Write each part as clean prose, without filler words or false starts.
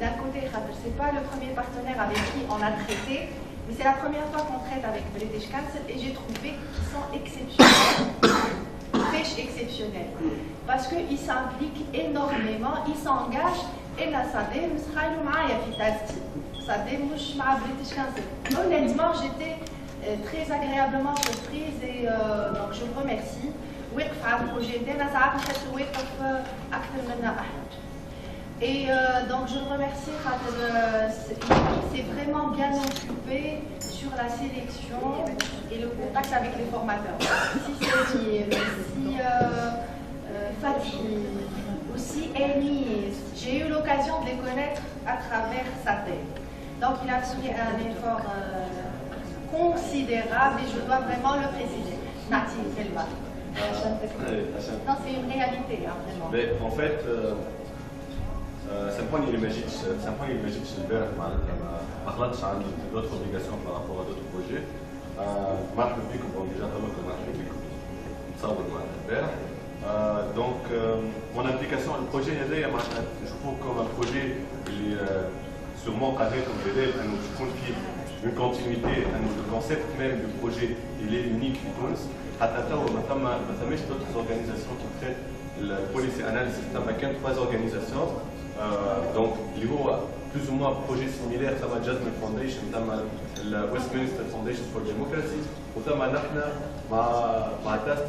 d'un côté, c'est pas le premier partenaire avec qui on a traité, mais c'est la première fois qu'on traite avec British Council et j'ai trouvé qu'ils sont exceptionnels, très exceptionnels, parce qu'ils s'impliquent énormément, ils s'engagent. Et là, ça British Council. Honnêtement, j'étais très agréablement surprise et donc je vous remercie. Et donc je le remercie, il s'est vraiment bien occupé sur la sélection et le contact avec les formateurs. Si Samir, si Fatih, aussi Enis, j'ai eu l'occasion de les connaître à travers sa tête. Donc il a fait un effort considérable et je dois vraiment le préciser. Nati, Selma. Non, c'est une réalité, hein, vraiment. Mais en fait, سامحوني اللي ما جيتش البارح معناتها ما خلطتش عندي d'autres obligations par rapport à d'autres projets. مرحبا بكم bon déjà تمام مرحبا بكم نتصور معناتها البارح. Donc mon implication le projet هذايا معناتها je trouve comme un projet اللي sûrement قريتم بدال انه تكون فيه une continuité انه le concept même du projet il est unique في تونس حتى توا ما ثماش d'autres organisations qui traitent le policy analysis تما كان 3 organisations. Donc, il y a plus ou moins un projet similaire, ça m'a Jasmine Foundation, la Westminster Foundation for Democracy, et ça m'a test,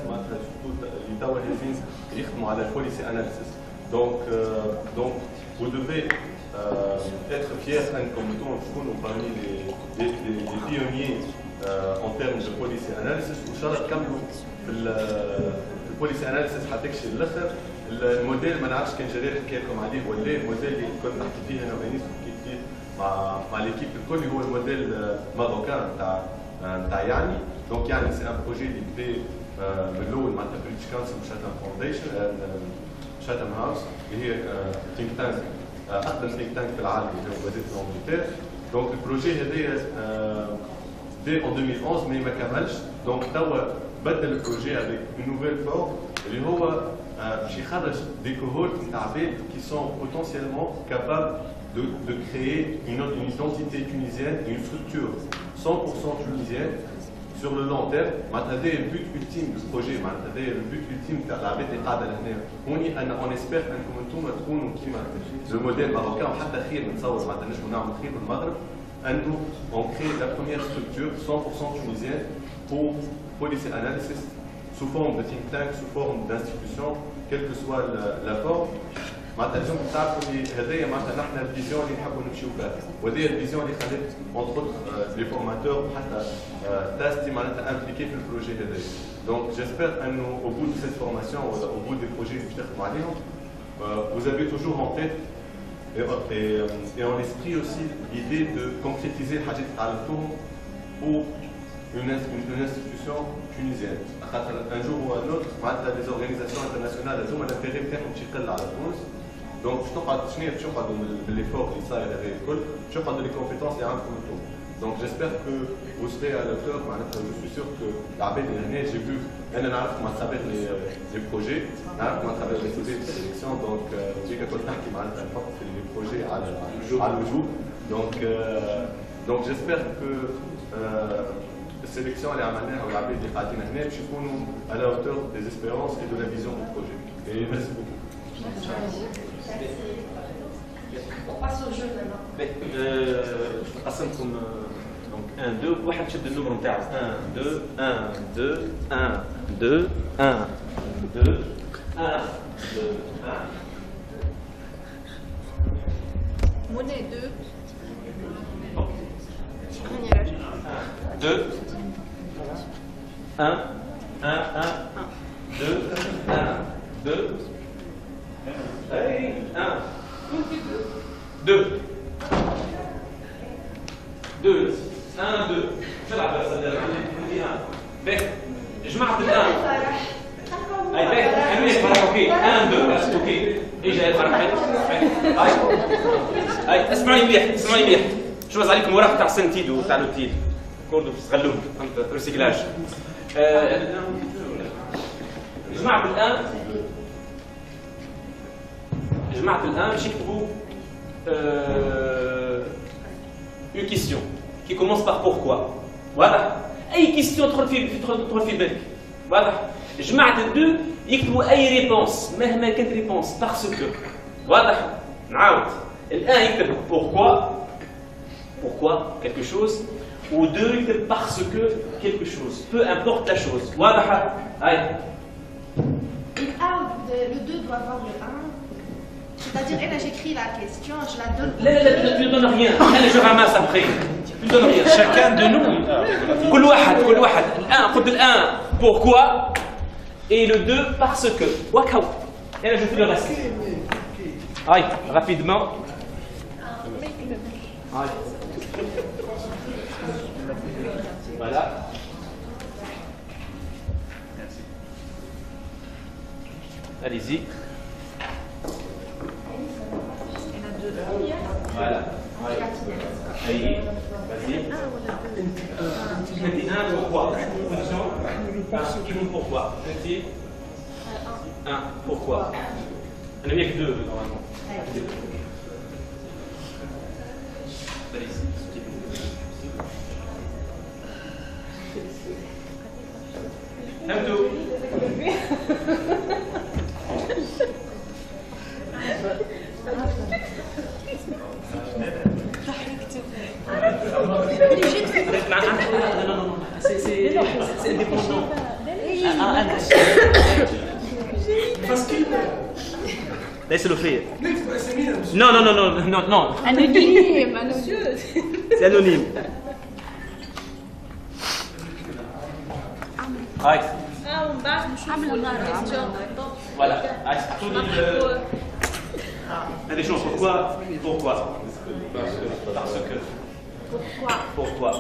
surtout les Tawahizines, qui sont à la policy analysis. Donc, vous devez être fiers, comme nous, parmi les pionniers en termes de policy analysis, ou ça, comme le policy analysis, الموديل ما نعرفش كان جرير حكى لكم عليه ولا الموديل اللي كنت نحكي فيه انا وانيس وحكيت فيه مع ليكيب الكل هو الموديل ماروكان نتاع يعني دونك يعني سي ان بروجي اللي بدا من الاول مع بريتش كونسل وشاتام فاونديشن شاتام هاوس اللي هي ثينك تانك اقدم ثينك تانك في العالم اللي هو وزير الانجلترا دونك البروجي هذايا بدا en 2011 مي ما كملش دونك توا بدل البروجي افيك اون نوفيل فورم اللي هو باش يخرج des cohortes qui sont potentiellement capables de créer une identité tunisienne, une structure 100% tunisienne sur le long terme. C'est le but ultime du projet, c'est le but ultime de la bête et de on espère que le modèle marocain, on crée la première structure 100% tunisienne pour policy analysis sous forme de think tank, sous forme d'institution, quelle que soit la forme. معناتها اليوم تعرفوا اللي هذايا معناتها نحن الفيزيون اللي نحبوا نمشيو فيها وهذه الفيزيون اللي خلت اونتر لي فورماتور وحتى تاستي معناتها امبليكي في البروجي هذايا. دونك جيسبر انه au bout de cette formation ou au bout des projets اللي باش تخدموا عليهم vous avez toujours en tête et en esprit aussi l'idée de concrétiser الحاجات اللي تعلمتوهم pour une institution tunisienne. Un jour ou un autre, les organisations internationales, l'intérêt بتاعهم باش يقل على تونس. Donc, شنو نقعدوا بالeffort اللي صاير هذا الكل، شنو نقعدوا les compétences اللي عندكم انتم. Donc, j'espère que vous serez à l'auteur. Je suis sûr que العباد اللي هنا j'ai vu انا نعرفكم à travers les projets, نعرفكم à travers les projets de sélection. Donc, j'ai كنت نحكي معناتها نحط les projets على الوجوه. Donc, j'espère que السيليكسيون اللي عملناها والعباد اللي قاعدين هنا باش يكونوا à la hauteur des espérances et de la vision du projet. Et merci beaucoup. On passe au jeu maintenant. نقسمكم donc 1 2 واحد شد النمر نتاعو 1 2 1 2 1 2 1 2 1 2 1 Monnaie 2. 2 1 1 1 2 1 2 Allez 1 2 2 1 2 تلعب باهي جمعت الان اي باهي خليني فرح اوكي 1 2 اوكي اجا الفرح هاي اسمعوني مليح شو باز عليكم ورق تاع سنتيدو تاع لوتيل كوردو صغلوه فهمت ريسيكلاج جمعت الان باش يكتبوا question qui commence par pourquoi. Voilà. أي question تدخل في بالك. واضح. جمعت الدو يكتبوا أي ريبونس مهما كانت ريبونس parce que. واضح. نعاود. الآن يكتب pourquoi quelque chose ou deux يكتب parce que quelque chose. Peu importe la chose. واضح. Allez. Le 2 doit avoir le 1. C'est-à-dire, là, j'écris la question, je la donne. لا tu ne donnes rien. Allez, je ramasse après. Tu ne donnes rien. Chacun de nous. كل واحد. الآن قلت الآن pourquoi et le 2 parce que. وكاو. Et là, je fais le reste. Allez, rapidement. Allez. Voilà. Allez-y. Voilà. Allez, vas-y. Maintenant, pourquoi? Pourquoi? Un. Pourquoi? Il n'y a que deux, normalement. Hamdou. Non, c'est indépendant. Laisse-le faire. Non. Anonyme. C'est anonyme. Aïe. Voilà. Des choses. Pourquoi? Parce que. Pourquoi?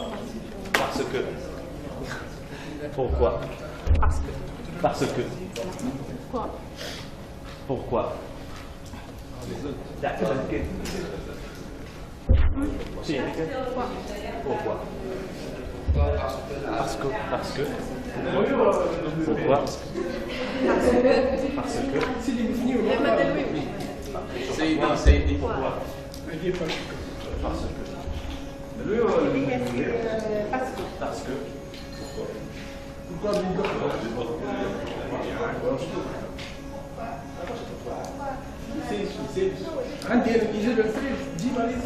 Parce que. Pourquoi? Parce que. Pourquoi? Pourquoi? Parce que. Pourquoi? Parce que. Seydi, pourquoi? Parce que. Parce que. عندي يجيب الفريج جيب عليه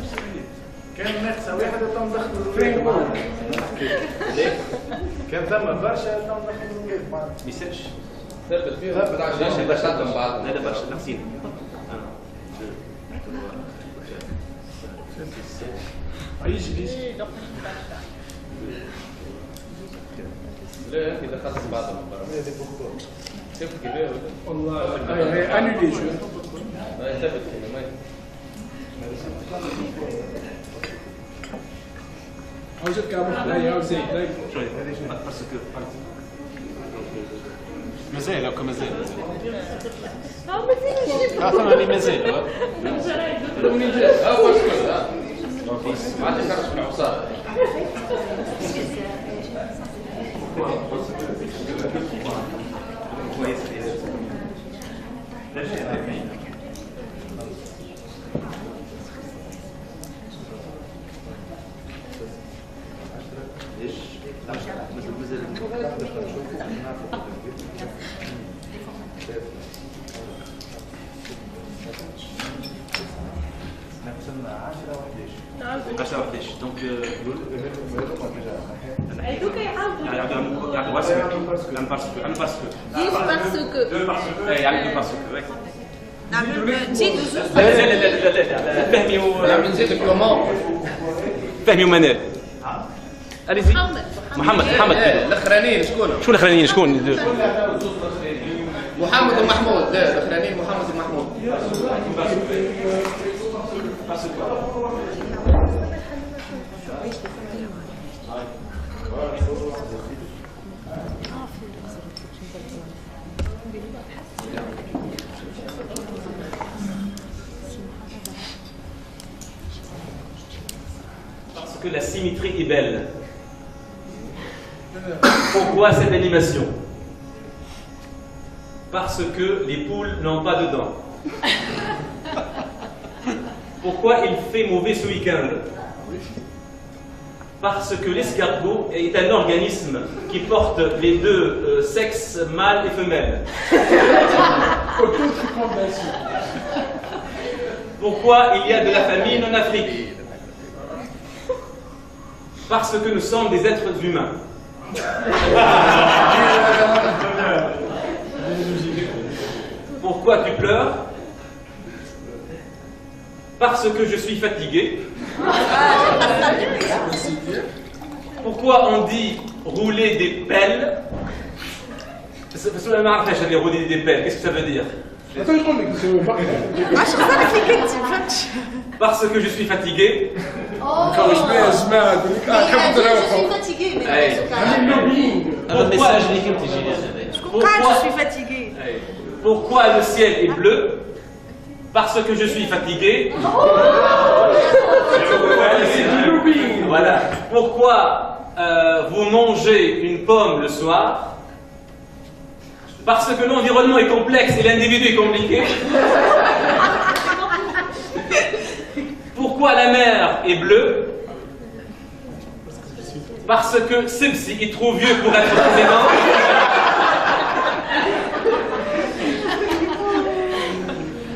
كان ناقصه واحد تنضخ الفريج كان ثم برشا تنضخ الولاد ما يصيرش ثبت فيهم باش تعلم بعض لا برشا ناقصين يجي لا انت دخلت بعضهم كيف كده والله هي انولي شو ثبت كده ما عاوزك كامل هاي عاوز زي طيب مازال هاكا مازال اعطونا لي مازال منين جاء اول سؤال ما عندك كرش في العصاره Donc, فهمي ومنال. Allez-y. محمد الاخرانيين شكون؟ شكون الاخرانيين شكون؟ محمد ومحمود لا الاخرانيين محمد ومحمود Parce que la symétrie est belle. Pourquoi cette animation? Parce que les poules n'ont pas de dents. Pourquoi il fait mauvais ce week-end? Parce que l'escargot est un organisme qui porte les deux sexes mâle et femelle. Pourquoi il y a de la famine en Afrique? Parce que nous sommes des êtres humains. Pourquoi tu pleures? Parce que je suis fatigué. Pourquoi on dit rouler des pelles? Rouler des pelles, qu'est-ce que ça veut dire? Parce que je suis fatigué. Oh. Je suis fatiguée, mais Pourquoi je suis fatiguée. Pourquoi le ciel est bleu? Parce que je suis fatigué. Voilà. Pourquoi vous mangez une pomme le soir? Parce que l'environnement est complexe et l'individu est compliqué. Pourquoi la mer est bleue? Parce que Sibsi est trop vieux pour être clément.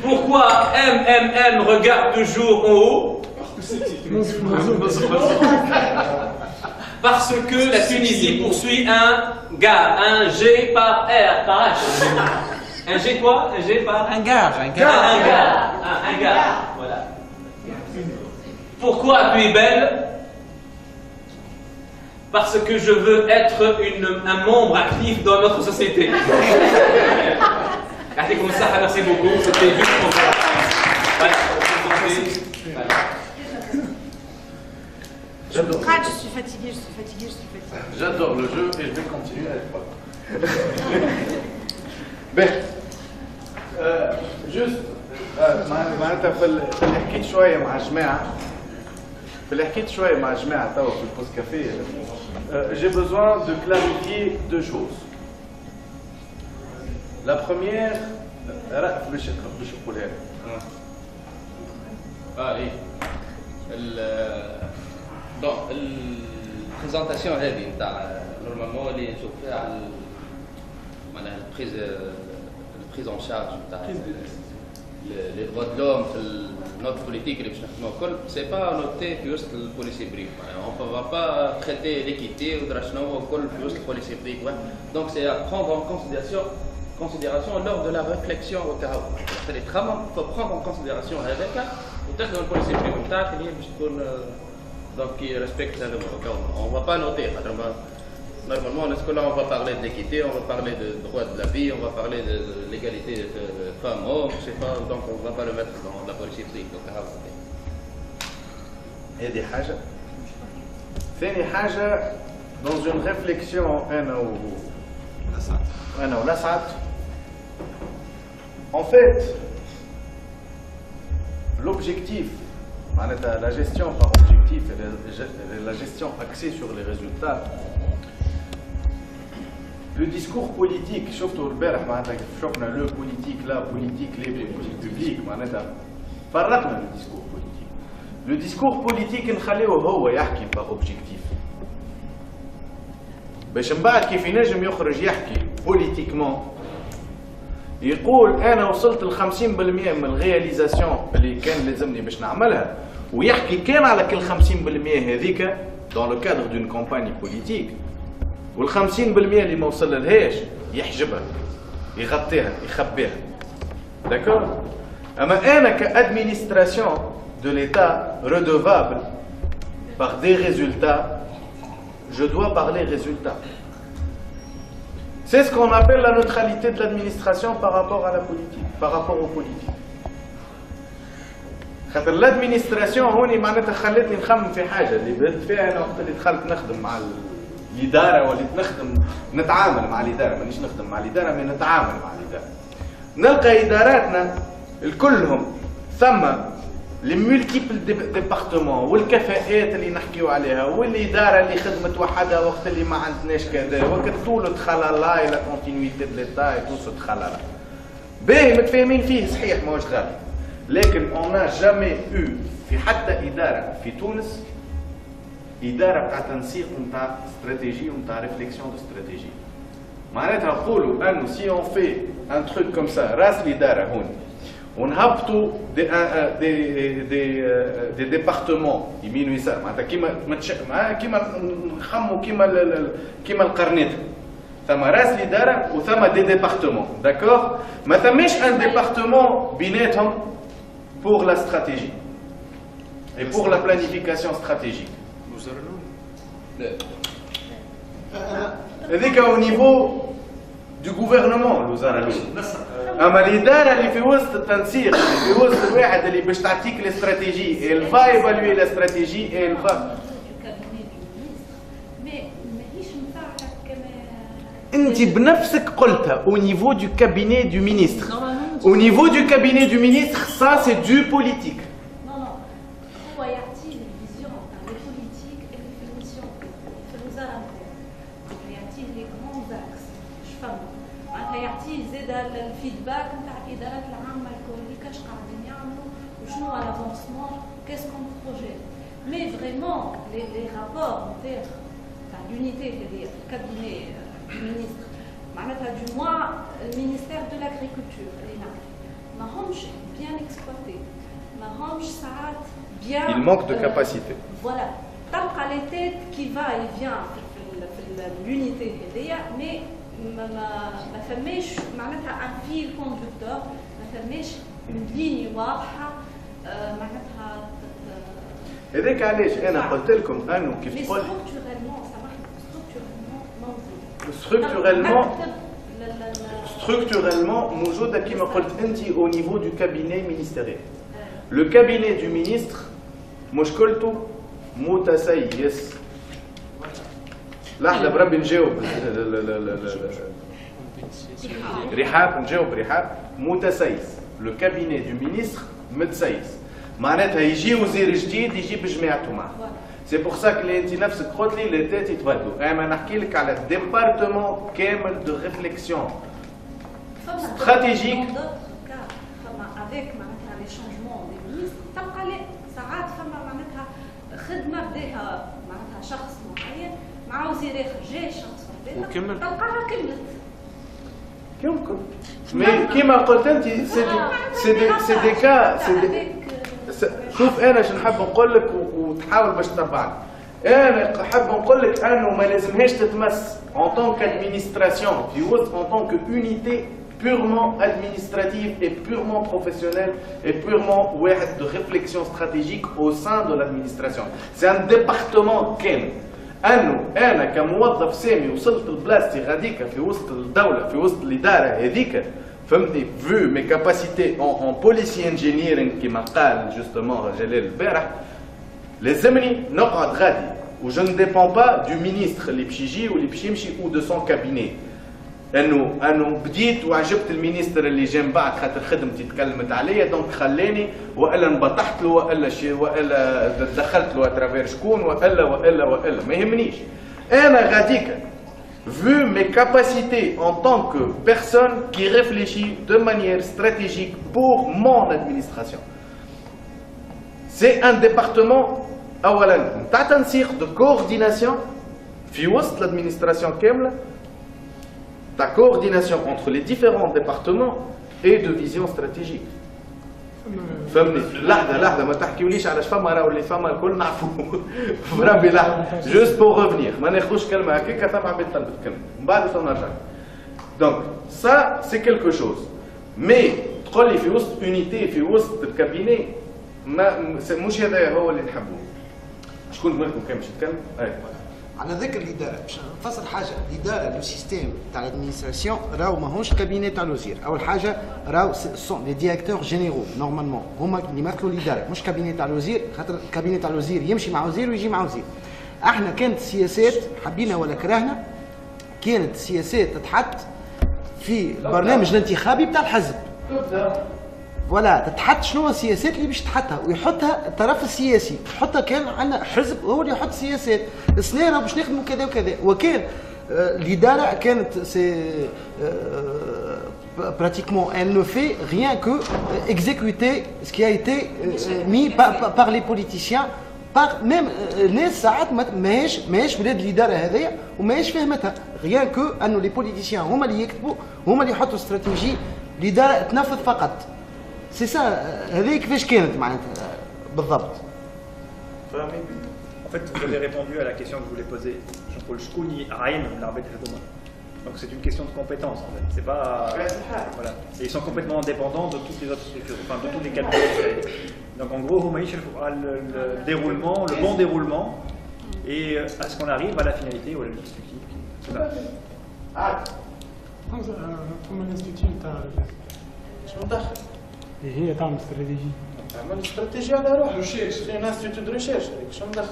Pourquoi MMM regarde toujours en haut? Parce que la Tunisie poursuit un gars, un G par R, par H. Un G quoi? Un G par? Un gars. Un gars, voilà. Pourquoi tu es belle? Parce que je veux être un membre actif dans notre société. Merci beaucoup, c'était juste pour ça. Voilà. Je suis fatiguée. J'adore le jeu et je vais continuer avec toi. Ben, juste معناتها في اللي حكيت شويه مع الجماعه توا في البوست كافيه j'ai besoin de clarifier deux choses. La première رأف باش يقولها لي. دونك البريزونطاسيون هذه نتاع نورمالمون اللي نشوف فيها على معناها البريز اون شارج نتاع لي دروا دو لوم في النوت بوليتيك اللي باش نخدموا الكل سي با نوتي في وسط البوليسي بريك معناها اون با با تريتي ليكيتي ودرا شنو الكل في وسط البوليسي بريك دونك سي ا prendre en considération lors de la réflexion au cas où. Il faut prendre en considération هذاك وتاخذ البوليسي بريك نتاعك اللي هي باش تكون donc qui respecte ça. On ne va pas noter. Normalement, on va parler de l'équité, on va parler de droit de la vie, on va parler de l'égalité de femmes-hommes, je sais pas, donc on ne va pas le mettre dans la politique. هذه حاجة. ثاني حاجة dans une réflexion أنا ونسعد. En fait, l'objectif, la gestion par objectif et la gestion axée sur les résultats. Le discours politique, شفتوا البارح معناتها شفنا le politique, la politique, les politiques publiques معناتها فرقنا le discours politique. Le discours politique نخليه هو يحكي par objectif. باش من بعد كيف ينجم يخرج يحكي بوليتيكمون يقول انا وصلت ل 50% من الرياليزاسيون اللي كان لازمني باش نعملها ويحكي كان على كل 50% هذيك dans le cadre d'une campagne politique وال 50% اللي ما وصللهاش يحجبها يغطيها يخبيها d'accord اما انا كادمينستراسيون de l'État redevable par des résultats je dois parler résultats. C'est ce qu'on appelle la neutralité de l'administration par rapport à la politique, par rapport aux politiques. خاطر l'administration هوني معناتها خلتني نخمم في حاجة اللي بدأت فيها أنا وقت اللي دخلت نخدم مع الإدارة وليت نتعامل مع الإدارة مانيش نخدم مع الإدارة مي نتعامل مع الإدارة. نلقى إداراتنا الكلهم ثم لي مولتيبل ديبارتمون والكفاءات اللي نحكيو عليها والاداره اللي خدمت وحدها وقت اللي ما عندناش كذا وقت طول تخللا لا كونتينيتي دو ليتا اي تو سو تخللا باهي متفاهمين فيه صحيح ماهوش غلط لكن اون جامي او في حتى اداره في تونس اداره بتاع تنسيق نتاع استراتيجي ونتاع ريفليكسيون دو استراتيجي. معناتها نقولوا انه سي اون في ان تروك كوم سا راس الاداره هون ونهبطوا دي ديبارتمون يمين ويسار معناتها كيما نخموا كيما القرنيطه. ثم راس الاداره وثم دي ديبارتمون داكور. ما ثماش ان ديبارتمون بيناتهم pour la stratégie et pour la planification stratégique. هذيك au niveau du gouvernement الوزاره الاولى. اما الاداره اللي في وسط التنسيق اللي في وسط الواحد اللي باش تعطيك الاستراتيجي elle va évaluer la stratégie et elle va. انت بنفسك قلتها au niveau du cabinet du ministre. Au niveau du cabinet du ministre, ça c'est du politique. Non, non. هو يعطي الفيزيون تاع لي بوليتيك اللي في الميسيون في الوزاره نتاعو. يعطي لي غران زاكس باش فهموا. معناتها يعطي زاد الفيدباك نتاع الادارات العامه الكل كاش قاعدين يعملوا وشنو هو لافونسمون كاسكم بروجي. مي فريمون لي رابور تاع l'unité هذه في الكابيني المينيستر معناتها du moins le ministère de l'agriculture ما همش bien exploité ما همش ساعات bien il manque de capacité voilà تلقى les têtes qui va et vient في l'unité هذيا mais ما فماش معناتها un fil conducteur ما فماش une ligne واضحه معناتها هذاك علاش انا قلت لكم انه كيف قلت structurellement موجودة كما قلت انت au niveau du cabinet ministériel. Le cabinet du ministre مشكلته متسيس. لحظة بربي نجاوب رحاب نجاوب رحاب متسيس. Le cabinet du ministre متسيس. معناتها يجي وزير جديد يجيب جماعته معه. C'est pour ça que انت نفسك قلت لي les têtes يتبدلوا. انا نحكي لك على ديبارتمون كامل de réflexion stratégique. avec معناتها les changements des ministres تبقى ساعات فما معناتها خدمه بداها معناتها شخص معين مع وزير اخر جاي شخص وكمل تلقاها كملت. يمكن. mais كما قلت انت c'est des cas شوف انا شنو نحب نقول لك وتحاول باش تتبعني. انا حاب نقول لك انه ما لازمهاش تتمس en tant qu'administration في وسط en tant qu'unité purement administrative et purement professionnelle et purement واحد de réflexion stratégique au sein de l'administration. C'est un département كامل. انه انا كموظف سامي وصلت لبلاصتي غاديكا في وسط الدوله في وسط الاداره هذيك فهمتني vu mes capacités en policy engineering كما قال justement جلال البارح لازمني نقعد غادي و je ne dépends pas du ministre اللي باش يجي واللي باش يمشي ou de son cabinet. انه بديت وعجبت المينيستر اللي جا من بعد خاطر خدمتي تكلمت عليا دونك خلاني والا انبطحت له والا دخلت له اترافير شكون والا ما يهمنيش. انا غاديكا vu mes capacités en tant que personne qui réfléchit de manière stratégique pour mon administration. C'est un département اولا نتاع تنسيق de coordination في وسط l'administration كامله la coordination entre les différents départements et de vision stratégique. فهمني لحظه ما تحكيوليش على فما راهو اللي فما الكل نعرفوه بربي لحظه juste pour revenir ما ناخذوش كلمه هكاك تبع بيت طلبت كلمه من بعد نرجع. donc ça c'est quelque chose mais تقول لي في وسط unité في وسط الكابيني ما مش هذا هو اللي نحبوه. شكون منكم كان باش يتكلم؟ على ذكر الاداره باش نفصل حاجه. الاداره لو سيستيم تاع الادمينستراسيون راهو ماهوش كابيني تاع الوزير. اول حاجه راهو سون لي ديريكتور جينيرو نورمالمون هما اللي يمثلوا الاداره مش كابيني تاع الوزير خاطر الكابيني تاع الوزير يمشي مع وزير ويجي مع وزير. احنا كانت السياسات حبينا ولا كرهنا كانت السياسات تتحط في البرنامج الانتخابي بتاع الحزب. ولا تتحط شنو السياسات اللي باش تحطها ويحطها الطرف السياسي يحطها. كان عندنا حزب هو اللي يحط سياسات السنه باش نخدموا كذا وكذا. وكان الاداره كانت سي pratiquement elle ne fait rien que exécuter ce qui a été mis par les politiciens ميم الناس ساعات ماهيش ولاد الاداره هذيا وماهيش فهمتها غيان كو انه لي بوليتيسيان هما اللي يكتبوا هما اللي يحطوا استراتيجي الاداره تنفذ فقط سي سا هذه كيفاش كانت معناتها بالضبط. En fait, vous avez répondu à la question que je voulais poser. Jean-Paul Shkouni, Aïn, l'arbitre Hadoma. Donc c'est une question de compétence en fait. C'est pas. Voilà. Et ils sont complètement indépendants de toutes les autres structures, enfin de tous les cabinets. Donc en gros, Homaïch a le déroulement, le bon déroulement, et à ce qu'on arrive à la finalité ou à l'objectif. C'est ça. ثم الانستيتيوت تاع شنو دخل؟ اللي هي تعمل استراتيجي تعمل استراتيجي على روحه ريشيرش في انستيتيوت ريشيرش شنو دخل؟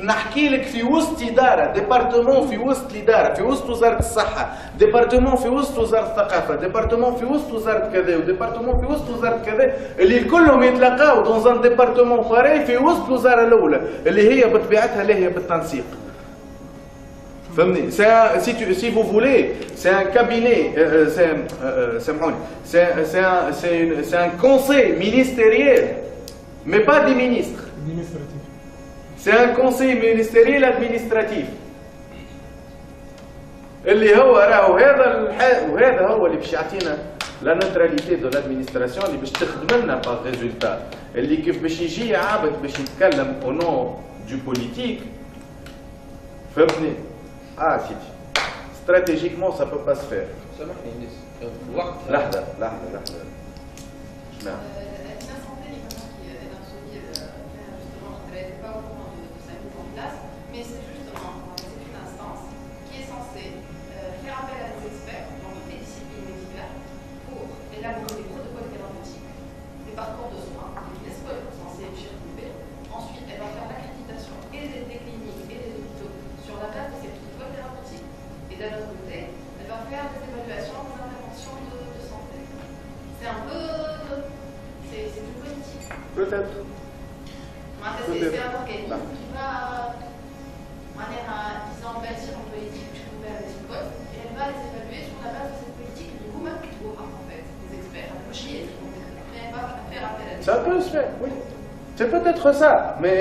نحكي لك في وسط اداره ديبارتمون في وسط الاداره في وسط وزاره الصحه ديبارتمون في وسط وزاره الثقافه ديبارتمون في وسط وزاره كذا وديبارتمون في وسط وزاره كذا اللي كلهم يتلاقاو دون ان ديبارتمون فاري في وسط الوزاره الاولى اللي هي بطبيعتها لاهيه بالتنسيق. فهمني si vous voulez c'est un cabinet c'est un conseil ministériel mais pas des ministres. C'est un conseil ministériel administratif. اللي هو راهو وهذا هو اللي باش يعطينا لا نوتراليتي دو لادمينستراسيون اللي باش تخدم لنا باغ ريزولتا اللي كيف باش يجي عابد باش يتكلم او نو دو بوليتيك فهمتني سيدي استراتيجيكمون سا بو با سفير. سامحني الوقت لحظه نعم mais c'est justement une instance qui est censée faire appel à des experts dans toutes les disciplines médicales pour élaborer des protocoles thérapeutiques, des parcours de soins, des écoles censées chirurgier. Ensuite, elle va faire l'accréditation et des essais cliniques et des hôpitaux sur la base de ces protocoles thérapeutiques. Et d'un autre côté, elle va faire des évaluations des interventions de santé. C'est un peu... c'est du politique. Peut-être. C'est un organisme qui va... disant bâtir en politique, je peux faire des hypothèses, et elle va les évaluer sur la base de cette politique du vous-même qui doit en fait des experts. Elle peut chier, mais elle va faire appel à des ça peut se faire, oui. C'est peut-être ça, mais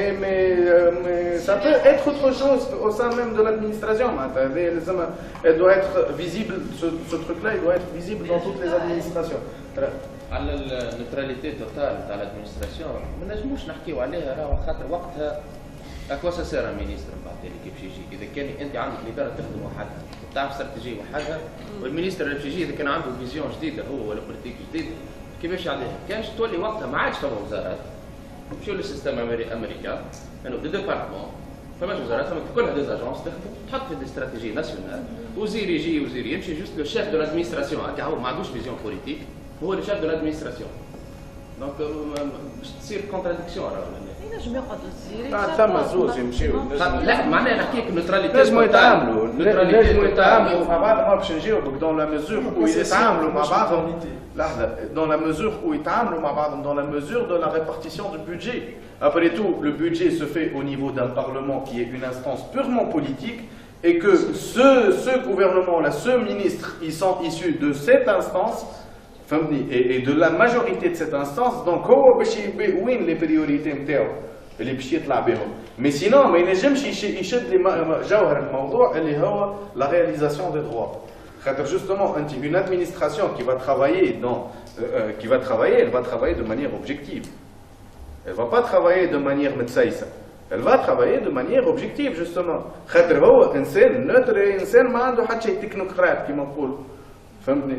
ça peut être autre chose au sein même de l'administration. Elle doit être visible, ce truc-là, il doit être visible dans toutes les administrations. على النيوتراليتي توتال تاع الادمنستراسيون ما نجموش نحكيو عليها راهو خاطر وقتها اكوا سير مينيستر بعد اللي كيف يجي اذا كان انت عندك الاداره تخدم وحدها تعرف استراتيجيه وحدها والمينيستر اللي يجي اذا كان عنده فيزيون جديده هو ولا بوليتيك جديد كيفاش عليها كانش تولي وقتها ما عادش فما وزارات نمشيو للسيستم امريكان انه دي ديبارتمون فماش وزارات فما كلها دي زاجونس تخدم تحط في دي استراتيجي ناسيونال وزير يجي وزير يمشي جوست لو شيف دو لادمنستراسيون هكا هو ما عندوش فيزيون بوليتيك هو لو شيف دو لادمنستراسيون دونك باش تصير كونتراديكسيون ينجم يقعد الزيري ثم زوز يمشيو لا معناها نحكي لك نيوتراليتي لازم يتعاملوا مع بعض باش نجاوبك دون لا ميزور où يتعاملوا مع بعضهم لحظه dans la mesure où يتعاملوا مع بعضهم dans la mesure de la répartition du budget. Après tout, le budget se fait au niveau d'un parlement qui est une instance purement politique et que ce gouvernement-là, ce ministre, ils sont issus de cette instance et de la majorité de cette instance, donc هو باش وين les priorités نتاعو اللي باش يطلع بهم. Mais sinon ما ينجمش يشد جوهر الموضوع اللي هو la réalisation des droits. خاطر justement une administration qui va travailler elle va travailler de manière objective. Elle va pas travailler de manière متسيسة. Elle va travailler de manière objective justement. خاطر هو انسان نوتر انسان ما عنده حتى شيء تكنوقراط كيما نقولوا. فهمتني؟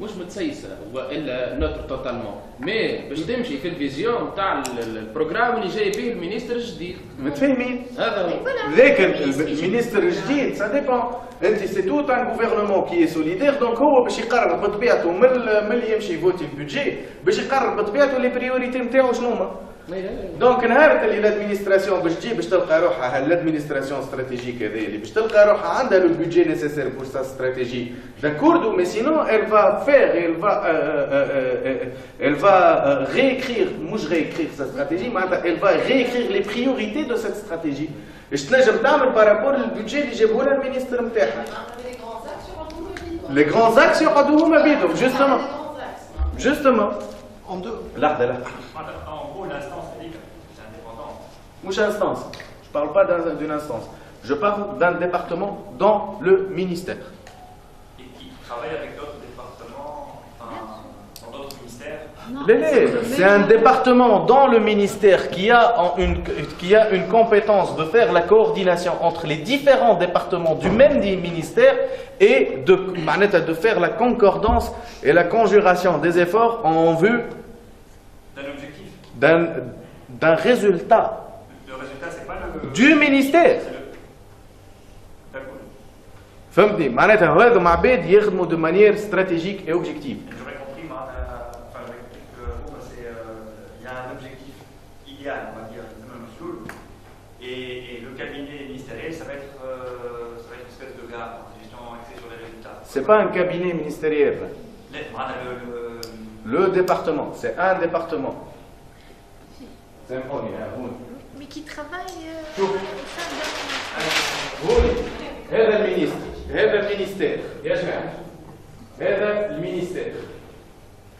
مش متسيسه والا نوتر توتالمون مي باش تمشي في الفيزيون تاع البروغرام اللي جاي به المينيستر الجديد متفاهمين هذا هو ذاك المينيستر الجديد سا ديبون انت سي توت ان غوفرنمون كي سوليدير دونك هو باش يقرر بطبيعته من اللي يمشي يفوتي البودجي باش يقرر بطبيعته لي بريوريتي نتاعو شنو هما. دونك نهار اللي لادمينستراسيون باش تجي باش تلقى روحها لادمينستراسيون استراتيجيك هذه اللي باش تلقى روحها عندها لو بودجي نيسيسير بور سا استراتيجي داكوردو مي سينون elle va faire elle va réécrire مش réécrire sa stratégie معناتها elle va réécrire les priorités de cette stratégie. اش تنجم تعمل بارابور للبودجي اللي جابوه لها المينيستر نتاعها. لي غران زاكس يقعدوا هما بيدهم justement لحظه En gros, l'instance, elle est indépendante. Mouche instance. Je parle pas d'une instance. Je parle d'un département dans le ministère. Et qui travaille avec d'autres départements, enfin, dans d'autres ministères. C'est un département dans le ministère qui a une compétence de faire la coordination entre les différents départements du même ministère et de faire la concordance et la conjuration des efforts en vue D'un objectif. d'un résultat Le résultat, c'est pas le. du ministère. D'accord. فهمتني معناتها هذو مع عباد يخدموا de manière stratégique et objective. J'aurais compris, enfin, j'aurais compris que il y a un objectif idéal, on va dire, et le cabinet ministériel, ça va être une espèce de gare, gestion axée sur les résultats. C'est pas un cabinet ministériel. Le département, c'est un département. Mais qui travaille au sein هذا المينيستر هذا المينيستير يا جماعه هذا المينيستير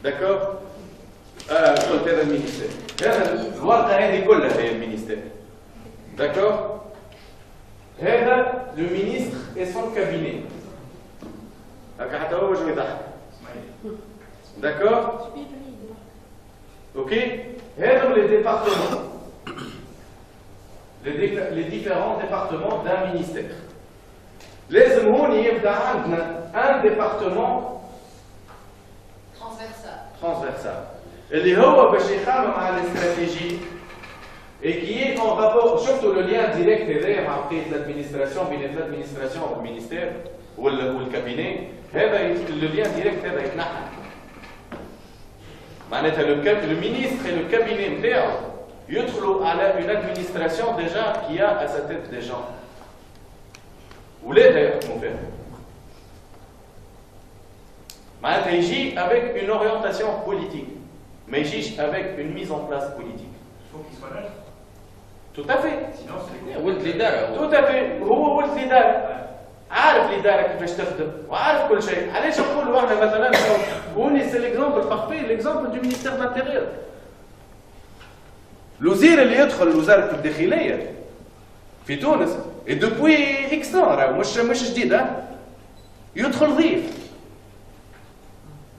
داكور قلت هذا المينيستير هذا الورقه هذه كلها هي المينيستير داكور هذا لو مينيستر اي سون كابيني هكا حتى هو وجهه يضحك داكور اوكي هذو لي ديبارتمون les différents départements d'un ministère. لازم هون يبدا عندنا un département transversal اللي هو باش يخمم على الاستراتيجي et qui est en rapport شفتوا le lien direct هذايا مع بقيه الادمينستراسيون بين الادمينستراسيون والمينيستير والكابيني هذا le lien direct هذا يتنحى معناتها le ministre et le cabinet نتاعو يدخلوا على une administration déjà qui a à sa tête des gens. ولادها يحكموا فيها. معناتها يجي avec une orientation politique, mais يجيش avec une mise en place politique. Il faut qu'il soit neutre. Tout à fait. Sinon c'est ولد الإدارة. Tout à fait. هو ولد الإدارة. عارف الإدارة كيفاش تخدم وعارف كل شيء. علاش نقولوا احنا مثلا هوني سي ليكزامبل بارفي ليكزامبل دو مينيستير دو لانتيريور. الوزير اللي يدخل وزارة الداخلية في تونس دوبوي اكس راه مش جديد يدخل ضيف.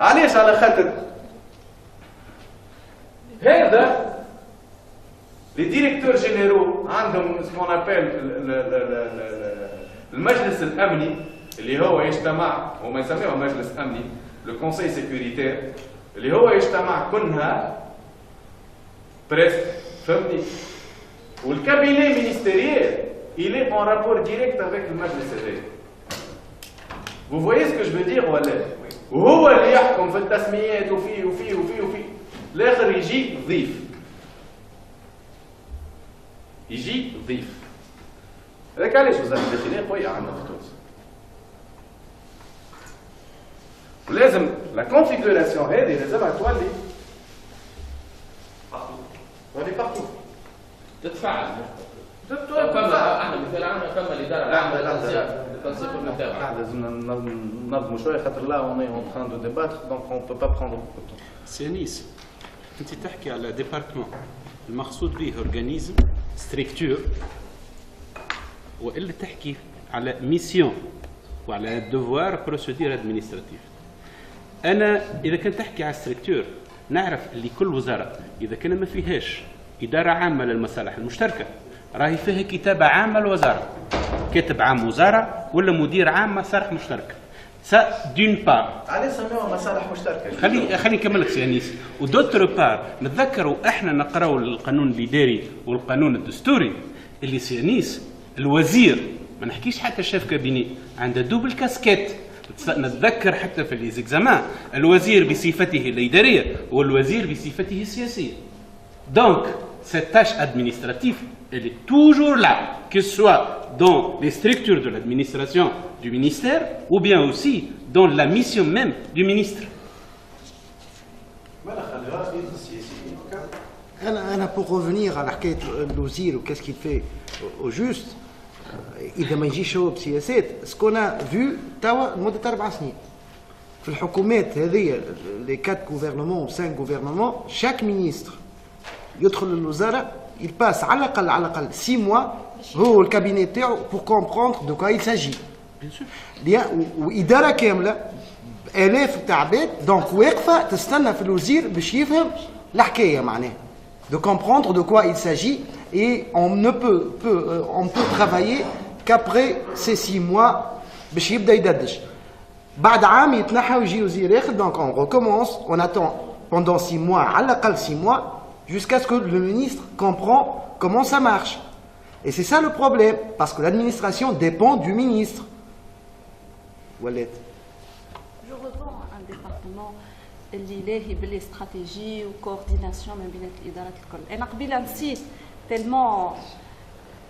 علاش؟ على خاطر هذا لي ديريكتور جينيرو عندهم سكون ابل المجلس الامني اللي هو يجتمع هما يسموه مجلس امني لو كونساي سيكوريتير اللي هو يجتمع كل نهار بريسك فهمتني والكابيني مينيستيريال il est en rapport direct avec le مجلس هذايا. Vous voyez ce que je veux dire ولا؟ وهو اللي يحكم في التسميات وفيه وفيه وفيه وفيه. الاخر يجي ضيف. يجي ضيف. هذاك علاش وزارة الداخلية قوية عندنا في تونس. ولازم لا كونفيغوراسيون هذه لازمها تولي partout. تتفاعل. احنا مثال عندنا فما الاداره العامه للتنسيق والمتابعه. لازم ننظموا شويه خاطر لا اون اون تران دو ديباتر دونك اون بو با بروندر بوكو دو. سيانيس انت تحكي على ديبارتمون المقصود به اورغانيزم ستركتور والا تحكي على ميسيون وعلى دوفوار بروسيدير ادمينستراتيف. انا اذا كنت تحكي على ستركتور نعرف اللي كل وزاره اذا كان ما فيهاش اداره عامه للمصالح المشتركه راهي فيها كتابه عامه للوزاره، كاتب عام وزاره ولا مدير عام مصالح مشتركه. سا دون بار علاش سموها مصالح مشتركه؟ خليني نكمل لك سي انيس. ودوتر بار نتذكروا احنا نقراو القانون الاداري والقانون الدستوري اللي سي انيس الوزير ما نحكيش حتى شاف كابيني عنده دوبل كاسكيت. نتذكر حتى في ليزيكزامان الوزير بصفته الاداريه والوزير بصفته السياسيه. Donc, cette tâche administrative, elle est toujours là, que ce soit dans les structures de l'administration du ministère ou bien aussi dans la mission même du ministre. pour revenir à la حكايه الوزير و qu'est-ce qu'il fait au juste اذا ما يجيش هو بسياسات سكونا فيو توا لمده 4 سنين في الحكومات هذه لي 4 gouvernements و 5 gouvernements chaque ministre يدخل للوزاره il passe على الأقل 6 mois هو الكابيني تاعو pour comprendre de quoi il s'agit. وإدارة كاملة آلاف تاع عباد دونك واقفة تستنى في الوزير باش يفهم الحكاية معناها. De comprendre de quoi il s'agit et on peut travailler qu'après ces 6 mois باش يبدا يدردش. بعد عام يتنحى ويجي وزير اخر donc on recommence, on attend pendant 6 mois, à l'aqal 6 mois, jusqu'à ce que le ministre comprend comment ça marche. Et c'est ça le problème, parce que l'administration dépend du ministre. Wallet. Je revends un département اللي لاهي بالاستراتيجي وكورديناسيون ما بين الادارات الكل. انا قبيله نسيت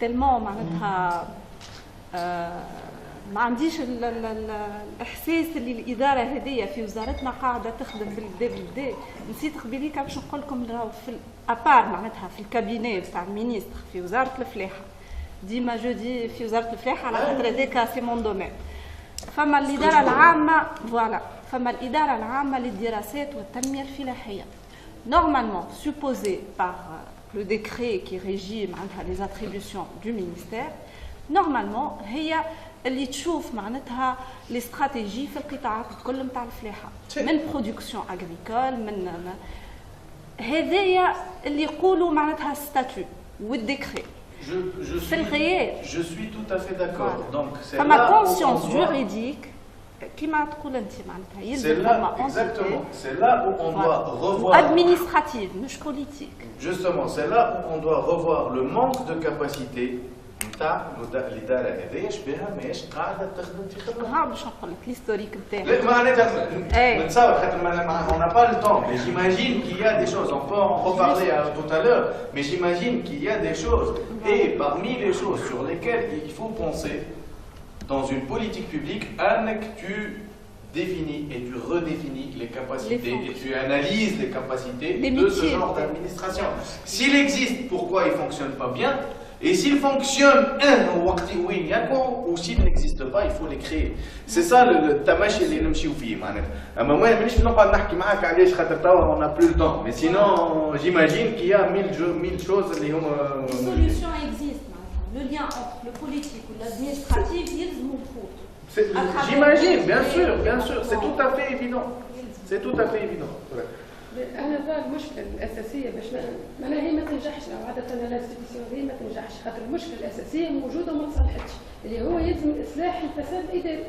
تلمون معناتها ما عنديش الاحساس اللي الاداره هذه في وزارتنا قاعده تخدم بالبدا. نسيت قبيليك باش نقول لكم راهو في الابار معناتها في الكابيني تاع المينيستر في وزاره الفلاحه. ديما جودي في وزاره الفلاحه على خاطر هذاك سي مون دومين. فما الاداره العامه فوالا فما الاداره العامه للدراسات والتنميه الفلاحيه. Normalement supposé par le décret qui régit les attributions du ministère, normalement هي اللي تشوف معناتها لي استراتيجي في القطاعات الكل نتاع الفلاحه من برودكسيون اغريكول من هذايا اللي يقولوا معناتها ستاتيو والديكري في الغياب. Je suis tout à fait d'accord. Donc c'est فما là كونسيونس جوريديك كيما تقول انت معناتها يلزم فما exactement. C'est là où on doit revoir. Administrative, مش politique. Justement, c'est là où on doit revoir le manque de capacité. نتاع الاداره هذه شبيها ماهيش قاعده تخدم في خدمه. باش نقول لك الهيستوريك نتاعها. لا معناتها نتصور خاطر on n'a pas le temps, mais j'imagine qu'il y a des choses, on peut en reparler tout à l'heure, mais j'imagine qu'il y a des choses, et parmi les choses sur lesquelles il faut penser dans une politique publique, que tu définis et tu redéfinis les capacités et tu analyses les capacités de ce genre d'administration. S'il existe, pourquoi il ne fonctionne pas bien? Et s'il fonctionne ou s'il n'existe pas, il faut les créer. C'est ça le tamashi اللي نمشيو فيه معناتها. اما ما مانيش نقعد نحكي معاك علاش خاطر توا on n'a plus le temps. Mais sinon, j'imagine qu'il y a 1000 choses اللي هما. Les solutions existent maintenant. Le lien entre le politique ou l'administratif, يلزموا الخوض. J'imagine, bien sûr, c'est tout à fait évident. C'est tout à fait évident. انا ظاهر المشكله الاساسيه باش معناها هي ما تنجحش او عاده الانستيتيسيون هي ما تنجحش خاطر المشكله الاساسيه موجوده وما تصلحتش اللي هو يلزم اصلاح الفساد الاداري.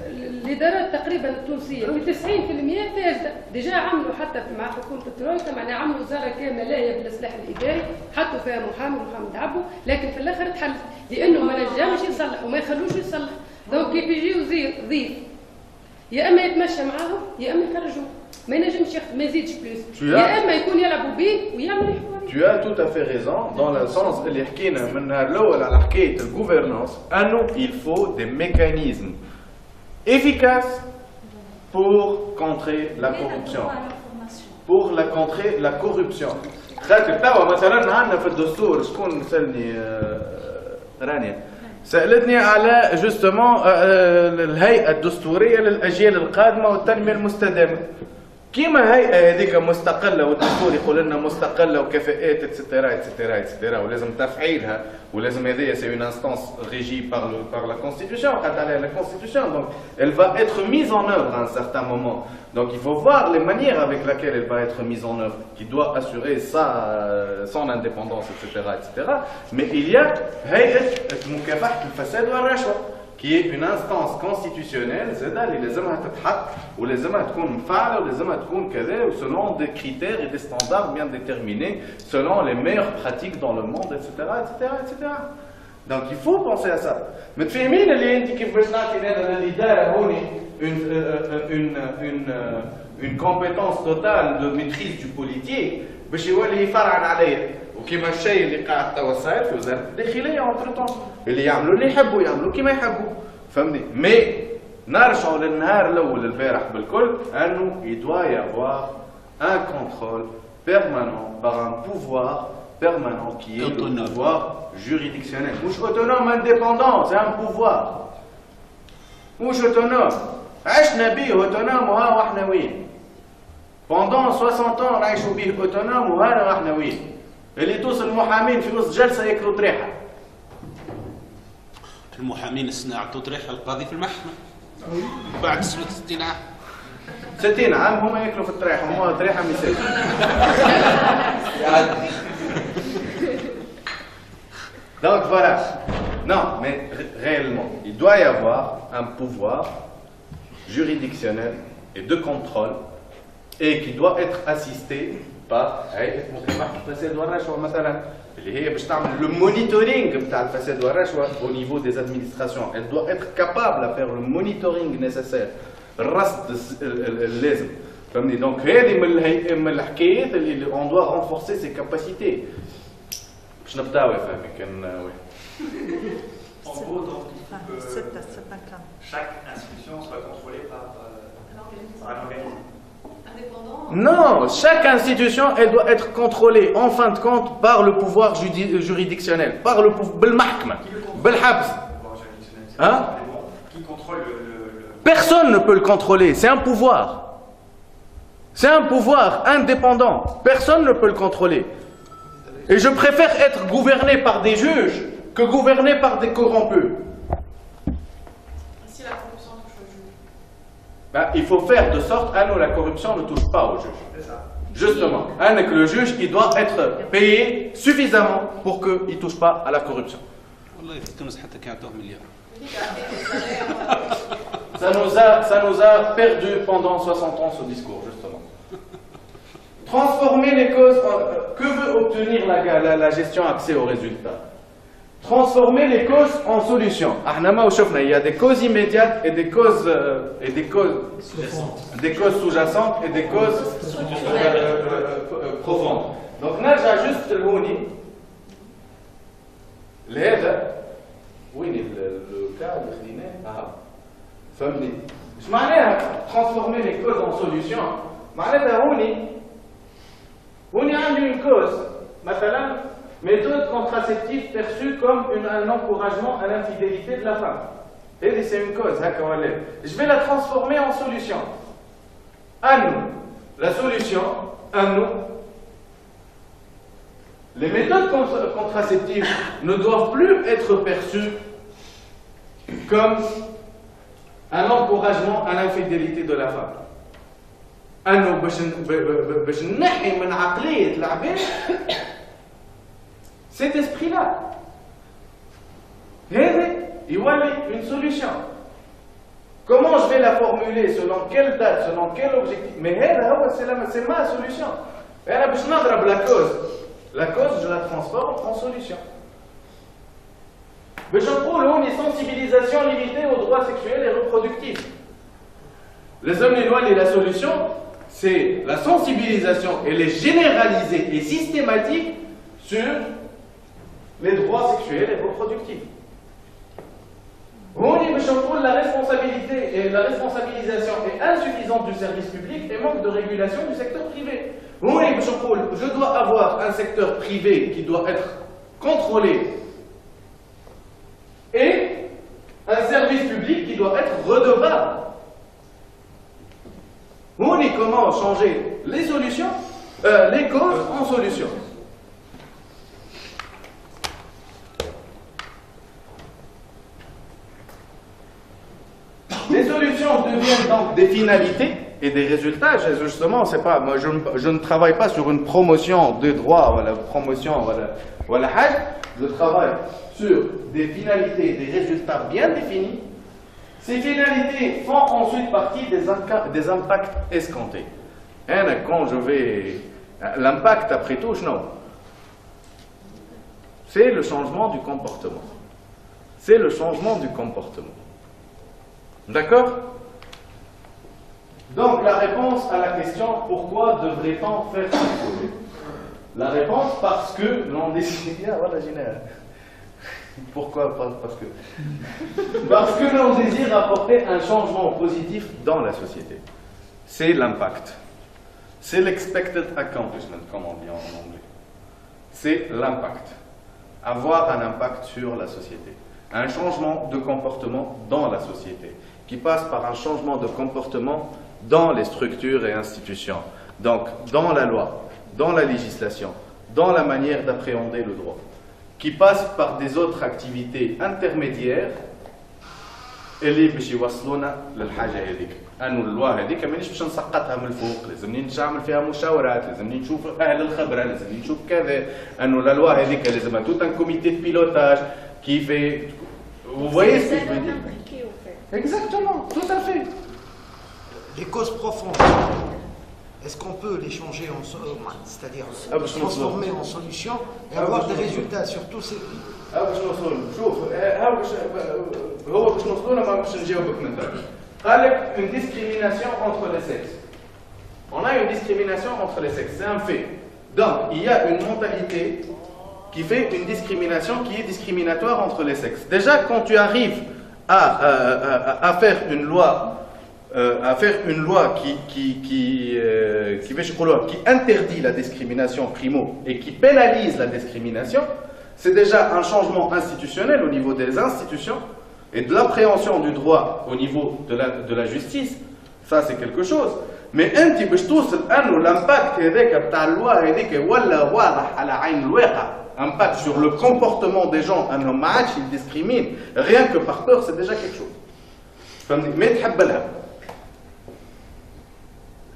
الادارات تقريبا التونسيه في 90% فاسده، ديجا عملوا حتى مع حكومه الترويكا معناها عملوا وزاره كامله لاهيه بالاصلاح الاداري، حطوا فيها محامي تعبوا، لكن في الاخر تحلت لانه ما نجمش يصلح وما يخلوش يصلح. دونك كيف يجي وزير ضيف يا اما يتمشى معاهم يا اما يخرجوه. ما ينجمش ياخذ ما يزيدش بلوس يا اما يكون يلعبوا به ويعمل حوار. Tu as tout à fait raison dans le sens اللي حكينا من النهار الاول على حكايه الجوفرنانس انه il faut des mécanismes efficaces pour contrer la corruption. Pour contrer la corruption. خاطر توا مثلا عندنا في الدستور شكون سالني رانيا سألتني على جوستومون الهيئة الدستورية للأجيال القادمة والتنمية المستدامة. كيما هيئة هذيك مستقلة والدستور يقول لنا مستقلة وكفاءات اتسيتيرا ولازم تفعيلها ولازم هذه سي اون انستانس ريجي par la constitution قالت عليها la constitution donc elle va être mise en œuvre à un certain moment. Donc il faut voir les manières avec lesquelles elle va être mise en œuvre qui doit assurer son indépendance etc. Mais il y a هيئة مكافحة الفساد والرشوة qui est une instance constitutionnelle زادة اللي لازمها تتحط ولازمها تكون مفعلة ولازمها تكون كذا selon des critères et des standards bien déterminés selon les meilleures pratiques dans le monde etc. Donc il faut penser à ça. متفاهمين اللي انت كيف باش نعطي انا الاداره هوني une compétence totale de maîtrise du politique باش يولي يفرعن عليا وكيما الشيء اللي قاعد توا صاير في وزاره الداخليه اونتر اللي يعملوا اللي يحبوا يعملوا كيما يحبوا فهمني. مي نرجعوا للنهار الاول البارح بالكل انه il doit y avoir un contrôle permanent par un pouvoir permanent qui est le pouvoir juridictionnel. مش autonome indépendant, c'est un pouvoir. مش autonome. عشنا به autonome وها واحنا وين. Pendant 60 ans نعيشوا به autonome وها واحنا وين. اللي توصل المحامين في وسط جلسه ياكلوا طريحه. المحامين السنة عطوا طريحة القاضي في المحكمة بعد 60 عام. 60 عام هما ياكلوا في الطريحه، هما طريحه مثال. Donc voilà. Non, mais réellement, il doit y avoir un pouvoir juridictionnel et de contrôle et qui doit être assisté par هيئة مكافحة الفساد والرشوة مثلا اللي هي باش تعمل le monitoring نتاع الفساد والرشوة au niveau des administrations. Elle doit être capable à faire le monitoring nécessaire. الرصد اللازم. فهمني؟ donc هذه من الحكايات اللي on doit renforcer ses capacités. باش نبداو يا فهمي كان واحد. En gros, donc, chaque institution soit contrôlée par un organisme. Non, chaque institution, elle doit être contrôlée, en fin de compte, par le pouvoir juridictionnel, par le بالمحكمة, بالحبس. Hein? Qui contrôle Personne ne peut le contrôler, c'est un pouvoir. C'est un pouvoir indépendant, personne ne peut le contrôler. Et je préfère être gouverné par des juges que gouverné par des corrompus. Si la corruption touche au juge. Ben, il faut faire de sorte que la corruption ne touche pas au juge. Justement, que le juge il doit être payé suffisamment pour qu'il ne touche pas à la corruption. Ça nous a perdu pendant 60 ans ce discours, justement. Transformer les causes que veut obtenir la gestion accès aux résultats? Transformer les causes en solutions. Il y a des causes immédiates et des causes sous-jacentes et des causes profondes. Donc là, j'ajuste le houni. Oui, le cas de Khline. فهمني؟ ايش معناها transformer les causes en solutions؟ معناتها هوني عندي une cause مثلا méthode contraceptive perçue comme un encouragement à l'infidélité de la femme. Et c'est une cause, je vais la transformer en solution. À nous, la solution, à nous, les méthodes contraceptives ne doivent plus être perçues comme un encouragement à l'infidélité de la femme. À nous, باش نحي من عقلية العباد cet esprit-là. Il y a une solution. Comment je vais la formuler? Selon quelle date? Selon quel objectif? Mais c'est ma solution. La cause, je la transforme en solution. Mais je prends une sensibilisation limitée aux droits sexuels et reproductifs. Les hommes et la solution, c'est la sensibilisation. Elle est généralisée et systématique sur les droits sexuels et reproductifs. La responsabilité et la responsabilisation est insuffisante du service public et manque de régulation du secteur privé. Je dois avoir un secteur privé qui doit être contrôlé et un service public qui doit être redevable. Comment changer les solutions, les causes en solutions? Les solutions deviennent donc des finalités et des résultats. Justement, c'est pas, moi, je ne travaille pas sur une promotion des droits, je travaille sur des finalités et des résultats bien définis. Ces finalités font ensuite partie des impacts escomptés. Quand je vais... L'impact, après tout, c'est le changement du comportement. C'est le changement du comportement. D'accord? Donc la réponse à la question pourquoi devrait-on faire ce projet? La réponse parce que l'on décide. Voilà, génial. Pourquoi? Parce que l'on désire apporter un changement positif dans la société. C'est l'impact. C'est l'expected accomplishment, comme on dit en anglais. C'est l'impact. Avoir un impact sur la société. Un changement de comportement dans la société, qui passe par un changement de comportement dans les structures et institutions. Donc, dans la loi, dans la législation, dans la manière d'appréhender le droit, qui passe par des autres activités intermédiaires اللي باش يوصلونا للحاجه هذيك. انه اللوا هذيك مانيش باش نسقطها من الفوق، لازمني نعمل فيها مشاورات، لازمني نشوف اهل الخبره، لازمني نشوف كذا. انه la loi هذيك لازمها tout un comité de pilotage qui fait. Vous voyez ce que je veux dire? Exactement, tout à fait. Les causes profondes, est-ce qu'on peut les changer en c'est-à-dire transformer en solution et avoir des résultats sur tous ces... باش نوصلوا شوف هو باش نوصلوا ما باش نجاوبك من بعد. قال لك une discrimination entre les sexes. On a une discrimination entre les sexes, c'est un fait. Donc il y a une mentalité qui fait une discrimination qui est discriminatoire entre les sexes. Déjà quand tu arrives à faire une loi qui interdit la discrimination primo et qui pénalise la discrimination, c'est déjà un changement institutionnel au niveau des institutions et de l'appréhension du droit au niveau de la justice. Ça, c'est quelque chose. Mais l'impact de la loi impact sur le comportement des gens, ils discriminent, rien que par peur, c'est déjà quelque chose. Mais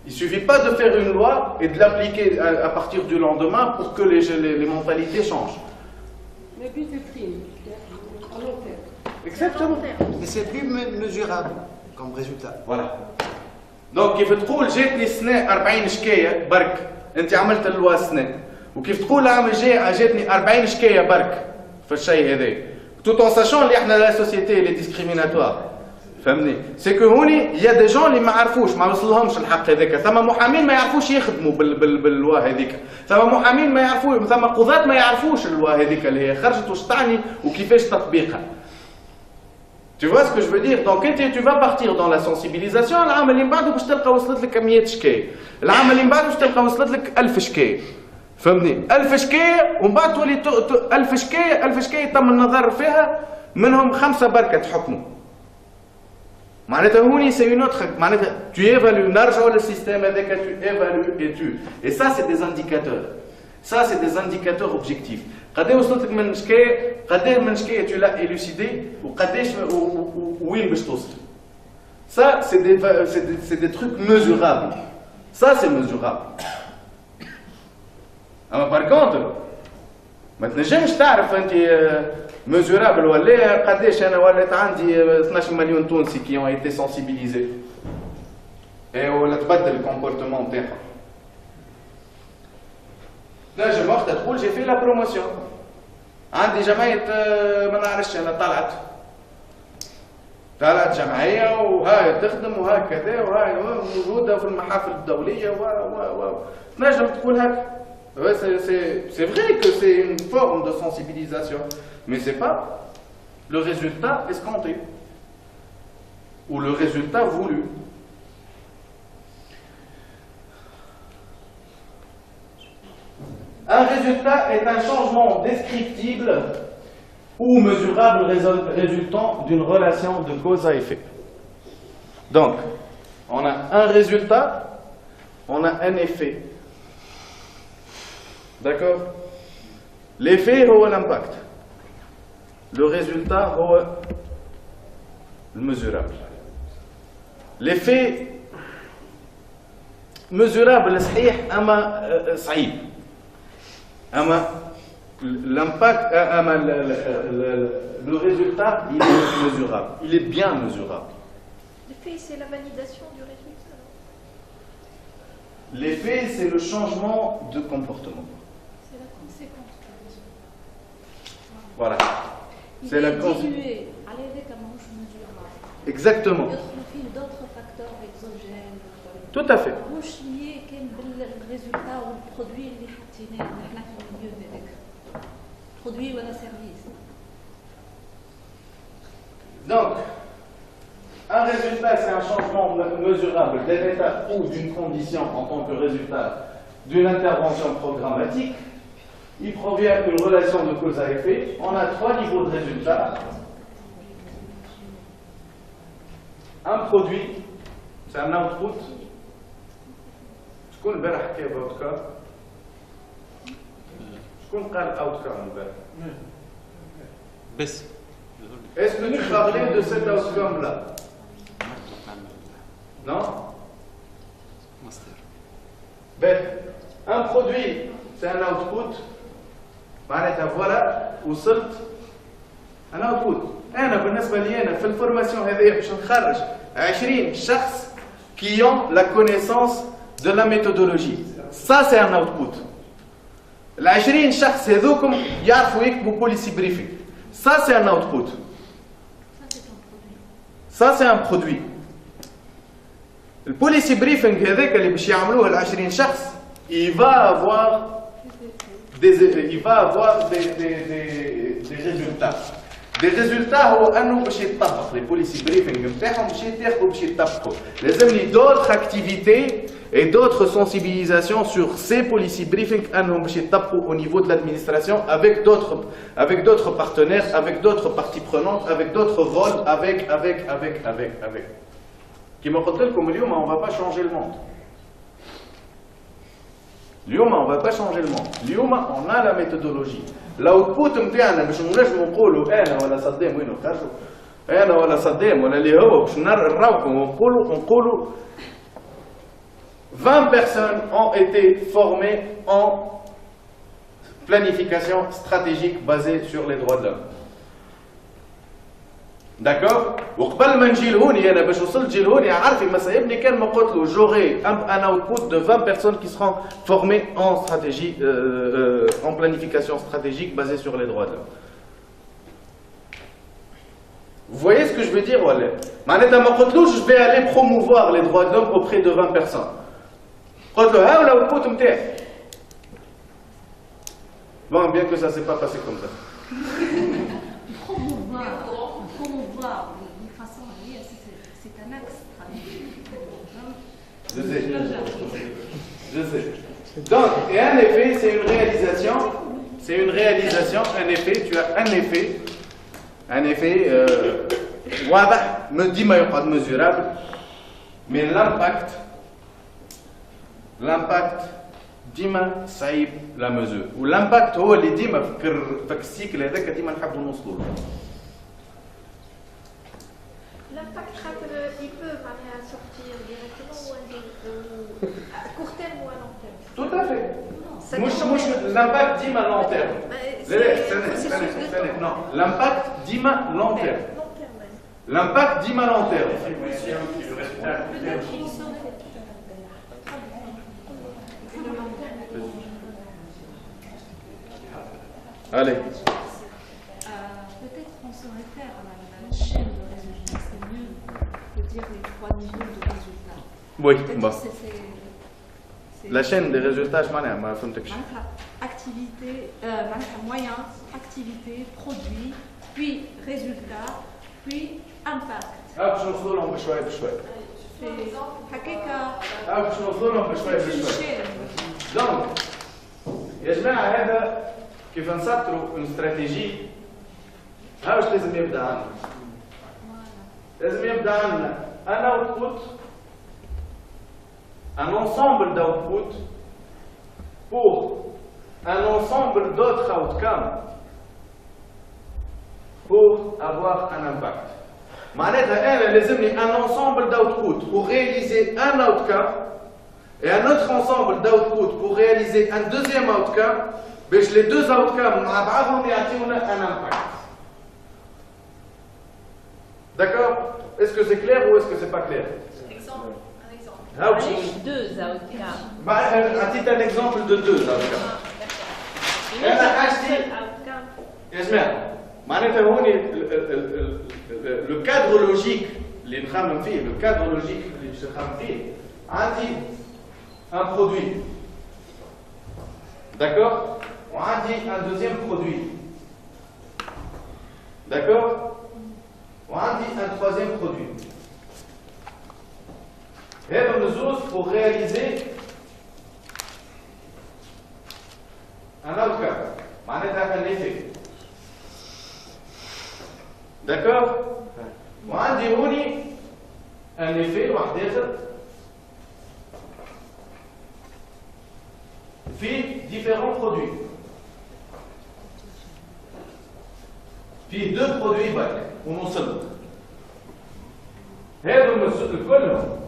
il ne suffit pas de faire une loi et de l'appliquer à partir du lendemain pour que les mentalités changent. Mais puis c'est prime, à long terme. Exactement. Mais c'est plus mesurable comme résultat. Voilà. Donc كيف تقول جاتني السنة 40 شكاية برك، أنت عملت اللوا السنة، وكيف تقول العام الجاي جاتني 40 شكاية برك في الشيء هذا. Tout en sachant اللي احنا لا سوسيتي اللي ديسكريميناتوار. فهمني؟ سي كو هوني يا دي جون اللي ما عرفوش ما وصلهمش الحق هذاك، ثم محامين ما يعرفوش يخدموا باللوا هذيك، ثم محامين ما يعرفوش، ثم قضاة ما يعرفوش اللوا هذيك اللي هي خرجت واش تعني وكيفاش تطبيقها. Tu vois ce que je veux dire? Donc tu vas partir dans la sensibilisation. العام اللي من بعده باش تلقى وصلت لك 100 شكاية، العام اللي من بعده باش تلقى وصلت لك 1000 شكاية. فهمني؟ 1000 شكاية ومن بعد تولي 1000 شكاية تم النظر فيها منهم 5 بركة تحكموا. معناتها هوني سي اون اوتر معناتها tu évalues نرجعوا للسيستم هذاك tu évalues et tu. Et ça c'est des indicateurs. Ça c'est des indicateurs objectifs. قداش وصلت لك من شكاية، قداش من شكاية tu l'as élucidé وقداش وين باش توصل. Ça c'est des trucs mesurables. Ça c'est mesurable. اما par contre ما تنجمش تعرف انت mesurable ولا قداش انا ولات عندي 12 مليون تونسي qui ont été sensibilisés et ولا تبدل الكومبورتمون نتاعهم. تنجم وقتها تقول جي في لا بروموسيون، عندي جمعية ما نعرفش انا طلعت جمعية وهاي تخدم وهكذا وهاي موجودة في المحافل الدولية تنجم تقول هكا. C'est vrai que c'est une forme de sensibilisation, mais ce n'est pas le résultat escompté ou le résultat voulu. Un résultat est un changement descriptible ou mesurable résultant d'une relation de cause à effet. Donc, on a un résultat, on a un effet. D'accord? L'effet est l'impact. Le résultat est le mesurable. L'effet mesurable صحيح أما صعيب. أما l'impact أما le résultat il est mesurable. Il est bien mesurable. L'effet c'est la validation du résultat. L'effet c'est le changement de comportement. C'est la conséquence du résultat. Voilà. C'est la conséquence. Exactement. D'autres facteurs exogènes. Tout à fait. مش lié كان بالريزولتا والبرودوي اللي حطيناه نحن في المليون هذاك. برودوي ولا سيرفيس. Donc, un résultat, c'est un changement mesurable d'un état ou d'une condition en tant que résultat d'une intervention programmatique. Il provient d'une relation de cause à effet. On a 3 niveaux de résultats. Un produit, c'est un output. شكون البارح حكى بهذا شكون قال outcome البارح؟ بس Est-ce que tu parlais de cet outcome là? Non? Ben, un produit, c'est un output. معناتها فوالا وصلت un output. أنا بالنسبة لي أنا في الفورماسيون هذه باش نخرج 20 شخص qui ont la connaissance de la méthodologie. Ça c'est un output. ال 20 شخص هذوكم يعرفوا يكتبوا policy briefing. Ça c'est un output. Ça c'est un produit. Le policy briefing هذاك اللي باش يعملوه ال 20 شخص il va avoir des résultats. Des résultats هو انه باش يتطبق لي policy briefing نتاعهم باش يتاخذوا باش يتطبقوا. لازمني d'autres activités et d'autres sensibilisations sur ces policy briefings انهم باش يتطبقوا au niveau de l'administration avec d'autres partenaires, avec d'autres parties prenantes, avec d'autres rôles, avec. كما قلت لكم اليوم on va pas changer le monde. اليوم on va pas changer le monde. اليوم on a la méthodologie. الاوتبوت نتاعنا باش نجموا نقولوا انا ولا صدام وين خرجوا انا ولا صدام ولا اللي هو باش نراوكم ونقولوا 20 personnes ont été formées en planification stratégique basée sur les droits de l'homme. D'accord? وقبل ما نجي لهوني انا باش وصلت نجي لهوني عارف المسائل كان ما قلت له j'aurai un output de 20 personnes qui seront formées en stratégie en planification stratégique basée sur les droits de l'homme. Vous voyez ce que je veux dire ولا؟ معناتها ما قلتلوش je vais aller promouvoir les droits de l'homme auprès de 20 personnes. قلت له ها ولا output نتاعي. Bon, bien que ça s'est pas passé comme ça. Promouvoir d'une façon liée, c'est un axe stratégique. Je sais. Donc, et un effet, c'est une réalisation. C'est une réalisation, un effet. Tu as un effet. واضح ديما يقعد mesurable. Mais l'impact ديما صعيب لا مزور. والامباكت هو اللي ديما في السيكل هذاك ديما نحبوا نوصلوا له. L'impact, il peut sortir directement ou à court terme ou à long terme. Tout à fait. مش l'impact ديما long terme. لا non, l'impact ديما long terme. L'impact ديما long terme. Allez. Peut-être qu'on se réfère à la chaîne de résultats. C'est mieux de dire les 3 niveaux de résultats. Oui, bon. La chaîne des résultats, je m'en ai, ma femme activité, moyen, activité, produit, puis résultat, puis impact. باش نوصلوا بشويه بشويه. هكاكا. باش نوصلوا بشويه بشويه. دونك يا جماعه هذا كيف نسطروا اون استراتيجي ها واش لازم يبدا عندنا. لازم يبدا عندنا ان اوتبوت un ensemble d'outputs pour un ensemble d'autres outcomes pour avoir un impact. معناتها أنا لازمني un ensemble d'outputs pour réaliser un outcome et un autre ensemble d'outputs pour réaliser un deuxième outcome باش les deux outcomes مع بعضهم يعطيونا un impact. D'accord? Est-ce que c'est clair ou est-ce que c'est pas clair? Deux outcomes. أعطيت un exemple de deux outcomes. أنا حاجتي يا جماعة معناتها هوني le cadre logique اللي نخمم فيه le cadre logique اللي باش نخمم فيه عندي un produit. D'accord? وعندي un deuxième produit. D'accord? وعندي un troisième produit. هذا النزوز pour réaliser un outcome. معناتها un effet. D'accord? وعندي هوني un effet واحد آخر في différents produits. فيه دو برودوي برك ونوصل هذو كلهم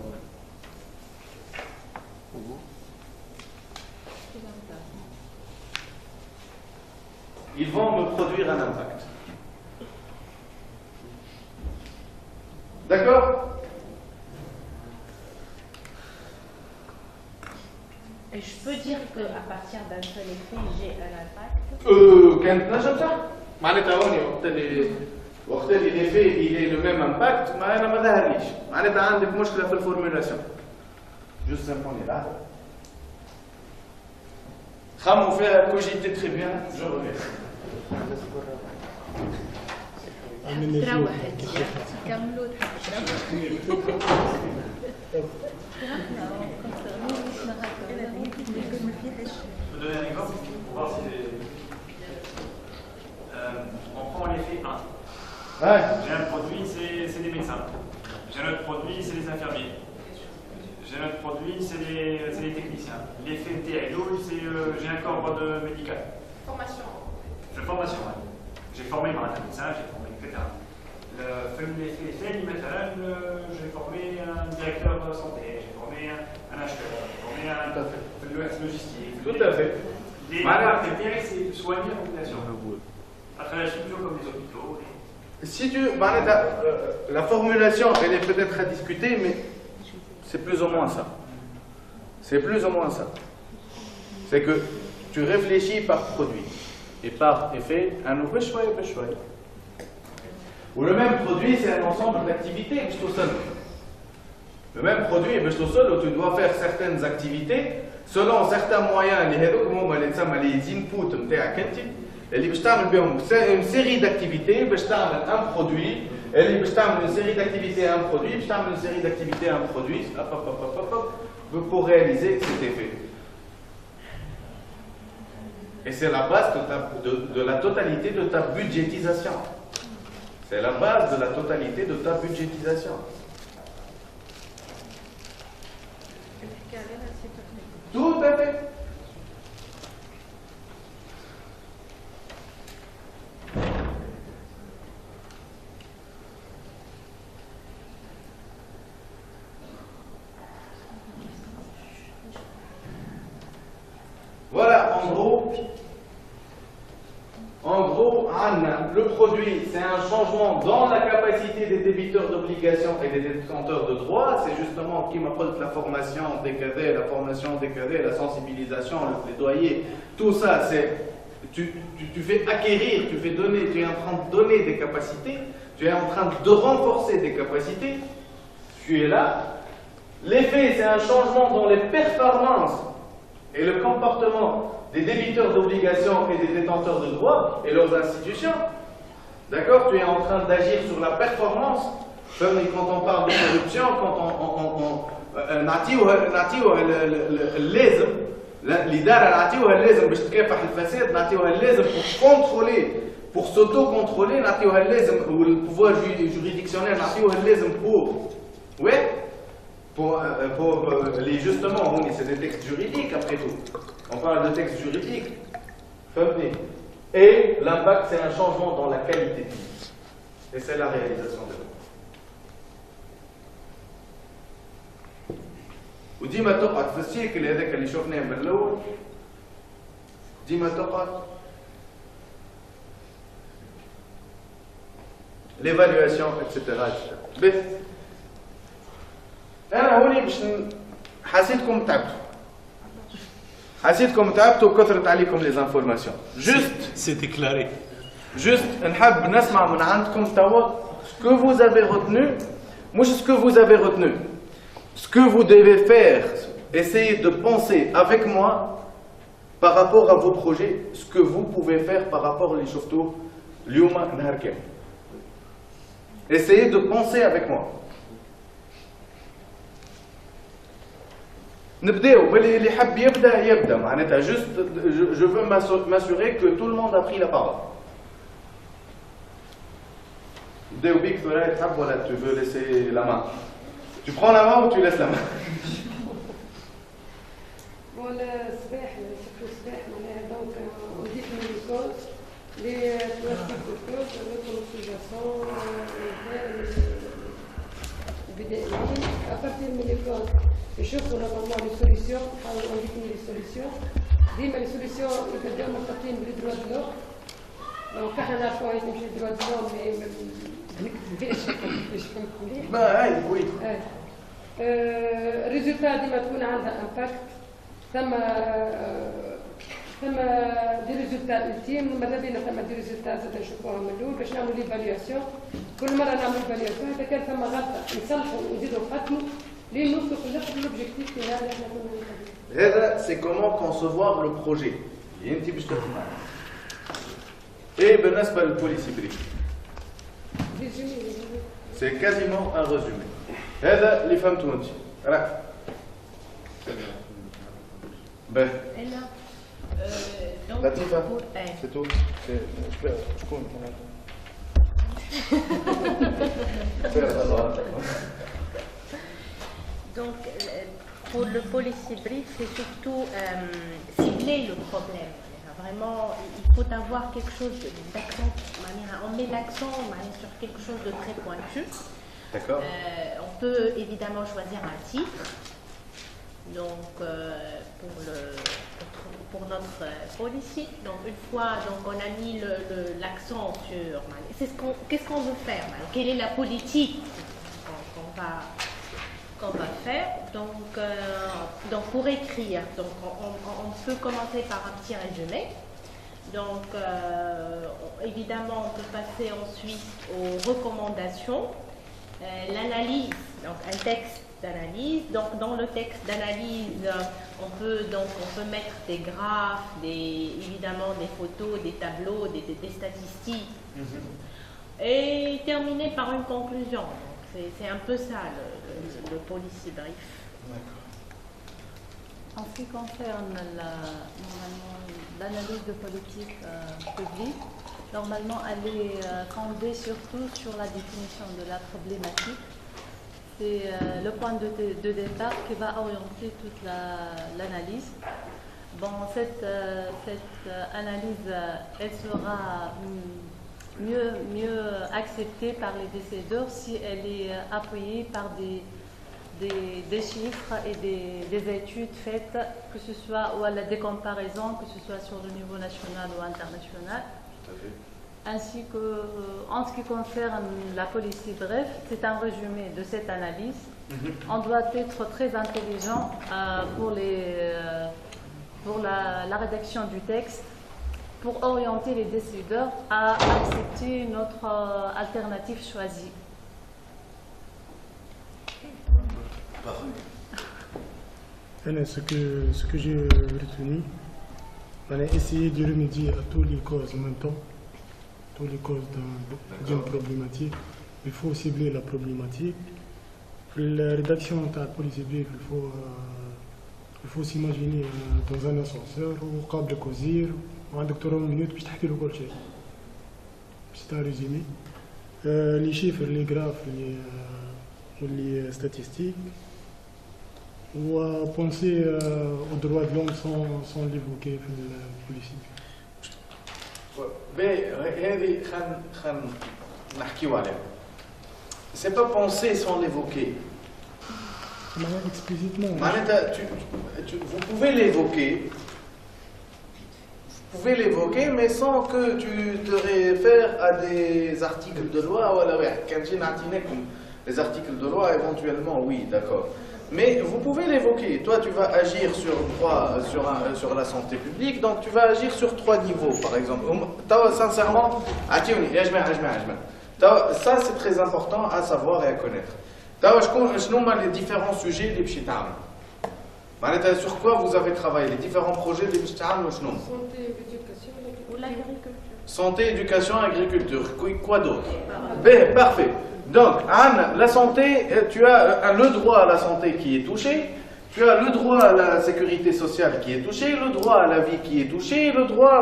ils vont me produire un impact. D'accord? Et je peux dire qu'à partir d'un seul effet, j'ai un impact. كانت نجم صح؟ معناتها هوني وقت اللي l'effet il est le même impact ما انا ما ظهرليش معناتها عندك مشكله في الفورمولاسيون. جوست سامبوني بعد. خموا فيها كوجيتي تري بيان جو ريفير. تروح كملوا Je vais donner un exemple pour voir si on prend l'effet 1. Ouais. J'ai un produit, c'est des médecins. J'ai un autre produit, c'est les infirmiers. J'ai un autre produit, c'est les techniciens. L'effet TLO, c'est j'ai un corps médical. Formation. J'ai formation, ouais. J'ai formé un médecin, j'ai formé, etc. L'effet ثاني مثلا j'ai formé un directeur de santé, j'ai formé un acheteur, j'ai formé un logistique. Tout à fait. L'impact intérêt, c'est de soigner la population. À travers les structures comme les hôpitaux. Si tu, la formulation, elle est peut-être à discuter, mais c'est plus ou moins ça. C'est plus ou moins ça. C'est que tu réfléchis par produit et par effet, un nouveau choix et choix. Ou le même produit, c'est un ensemble d'activités, le même produit, où tu dois faire certaines activités selon certains moyens, les inputs, une série d'activités, un produit, une série d'activités, un produit, une série d'activités, un produit, pour réaliser cet effet. Et c'est la base de la totalité de ta budgétisation. C'est la base de la totalité de ta budgétisation. Tout à fait. Voilà, en gros, le produit, c'est un changement dans la capacité des débiteurs d'obligations et des détenteurs de droits. C'est justement qui m'apporte la formation des cadets, la sensibilisation, le plaidoyer. Tout ça, c'est tu fais acquérir, tu es en train de donner des capacités, tu es en train de renforcer des capacités. Tu es là. L'effet, c'est un changement dans les performances et le comportement des débiteurs d'obligations et des détenteurs de droits et leurs institutions. D'accord? Tu es en train d'agir sur la performance. Quand on parle de corruption, quand on pour contrôler, pour s'auto-contrôler, ou le pouvoir juridictionnel pour justement, c'est des textes juridiques après tout. On parle de textes juridiques. Et l'impact, c'est un changement dans la qualité de vie. Et c'est la réalisation de l'homme. وديما تقعد في السيكل هذاك اللي شفناه من الاول ديما تقعد l'évaluation etc. بس انا هوني باش حسيتكم تعبتوا وكثرت عليكم لي زانفورماسيون c'est déclaré. Juste نحب نسمع من عندكم توا ce que vous avez retenu مش ce que vous avez retenu. Ce que vous devez faire, essayez de penser avec moi par rapport à vos projets, ce que vous pouvez faire par rapport aux chauffeurs, l'yuma nharkem. Essayez de penser avec moi. نبداو اللي حب يبدا معناتها juste je veux m'assurer que tout le monde a pris la parole. نبداو بيك ثراء تحب ولا tu veux laisser la main? Tu prends la main ou tu laisses la main? ولا الصباح الصباح معناها دونك وديت من الكوز لي بلاستيك الكوز يشوفوا نورمالمون لي سوليسيون نحاولوا نديكني لي سوليسيون ديما لي سوليسيون يبداو مرتبطين بلي دروا دو لوم دونك احنا نعرفوا هاي تمشي دروا دو لوم مي ما نكذبش باش فهمت مليح ما هاي وي الريزولتا ديما تكون عندها امباكت ثم دي ريزولتا التيم ماذا بينا ثم دي ريزولتا زاد نشوفوها من الاول باش نعملوا ليفالياسيون كل مره نعملوا ليفالياسيون اذا كان ثم غلطه نصلحوا ونزيدوا نخدموا لين نوصلوا في الاخر لوبجيكتيف فينال اللي احنا كنا نخدموا. هذا سي كومون كونسيفوار لو بروجي اللي انت باش تخدم. ايه بالنسبه للبوليسي بريف سي كازيمون ان ريزومي. هذا اللي فهمته انت راك باهي لطيفه سي تو شكون Donc, pour le policy brief, c'est surtout cibler le problème. Vraiment, il faut avoir quelque chose d'accent. On met l'accent sur quelque chose de très pointu. D'accord. On peut évidemment choisir un titre. Donc, pour notre policy. Donc, une fois on a mis l'accent sur qu'est-ce qu'on veut faire, quelle est la politique qu'on va faire. Donc pour écrire, donc on peut commencer par un petit résumé. Donc évidemment on peut passer ensuite aux recommandations, l'analyse, donc un texte d'analyse. Donc dans le texte d'analyse on peut mettre des graphes, évidemment des photos, des tableaux, des statistiques, et terminer par une conclusion. C'est un peu ça le policy brief. En ce qui concerne l'analyse de politique publique, normalement elle est fondée surtout sur la définition de la problématique. C'est le point de départ qui va orienter toute l'analyse. Bon, cette analyse, elle sera mieux acceptée par les décideurs si elle est appuyée par des chiffres et des études faites, que ce soit ou à des comparaisons, que ce soit sur le niveau national ou international. Ainsi que, en ce qui concerne la policy bref, c'est un résumé de cette analyse. On doit être très intelligent pour la rédaction du texte, pour orienter les décideurs à accepter notre alternative choisie. Ce que j'ai retenu, on a essayé de remédier à toutes les causes en même temps, toutes les causes d'une problématique. Il faut cibler la problématique. La rédaction de la policy brief, il faut s'imaginer dans un ascenseur ou قابل كوزير وعندك 3 minutes باش تحكي له كل شيء. C'est un résumé. Les chiffres, les graphes, les statistiques. Ou penser aux droits de l'homme sans l'évoquer في البوليسي. هذه خلينا نحكيو عليها. C'est pas penser sans l'évoquer. Explicitement. Vous pouvez l'évoquer. Vous pouvez l'évoquer, mais sans que tu te réfères à des articles de loi. Les articles de loi, éventuellement, oui, d'accord. Mais vous pouvez l'évoquer. Toi, tu vas agir sur droit, sur la santé publique, donc tu vas agir sur 3 niveaux, par exemple. Sincèrement, ça c'est très important à savoir et à connaître. Les différents sujets, les sur quoi vous avez travaillé, les différents projets, les santé, éducation, agriculture. Quoi d'autre? Parfait. Donc, Anne, la santé, tu as le droit à la santé qui est touché, tu as le droit à la sécurité sociale qui est touché, le droit à la vie qui est touché, le droit,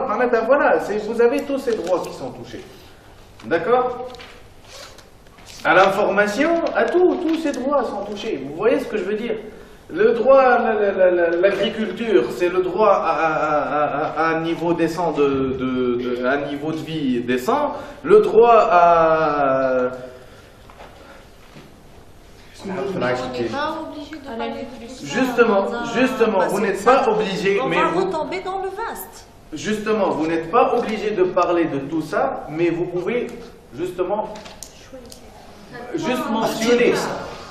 voilà, vous avez tous ces droits qui sont touchés. D'accord? À l'information, à tous ces droits sont touchés. Vous voyez ce que je veux dire? Le droit à l'agriculture, c'est le droit à un niveau décent un niveau de vie décent, le droit à On n'est pas obligé de parler de tout ça. Justement, vous n'êtes pas obligé, On mais va vous... retomber dans le vaste. Justement, vous n'êtes pas obligé de parler de tout ça, mais vous pouvez justement juste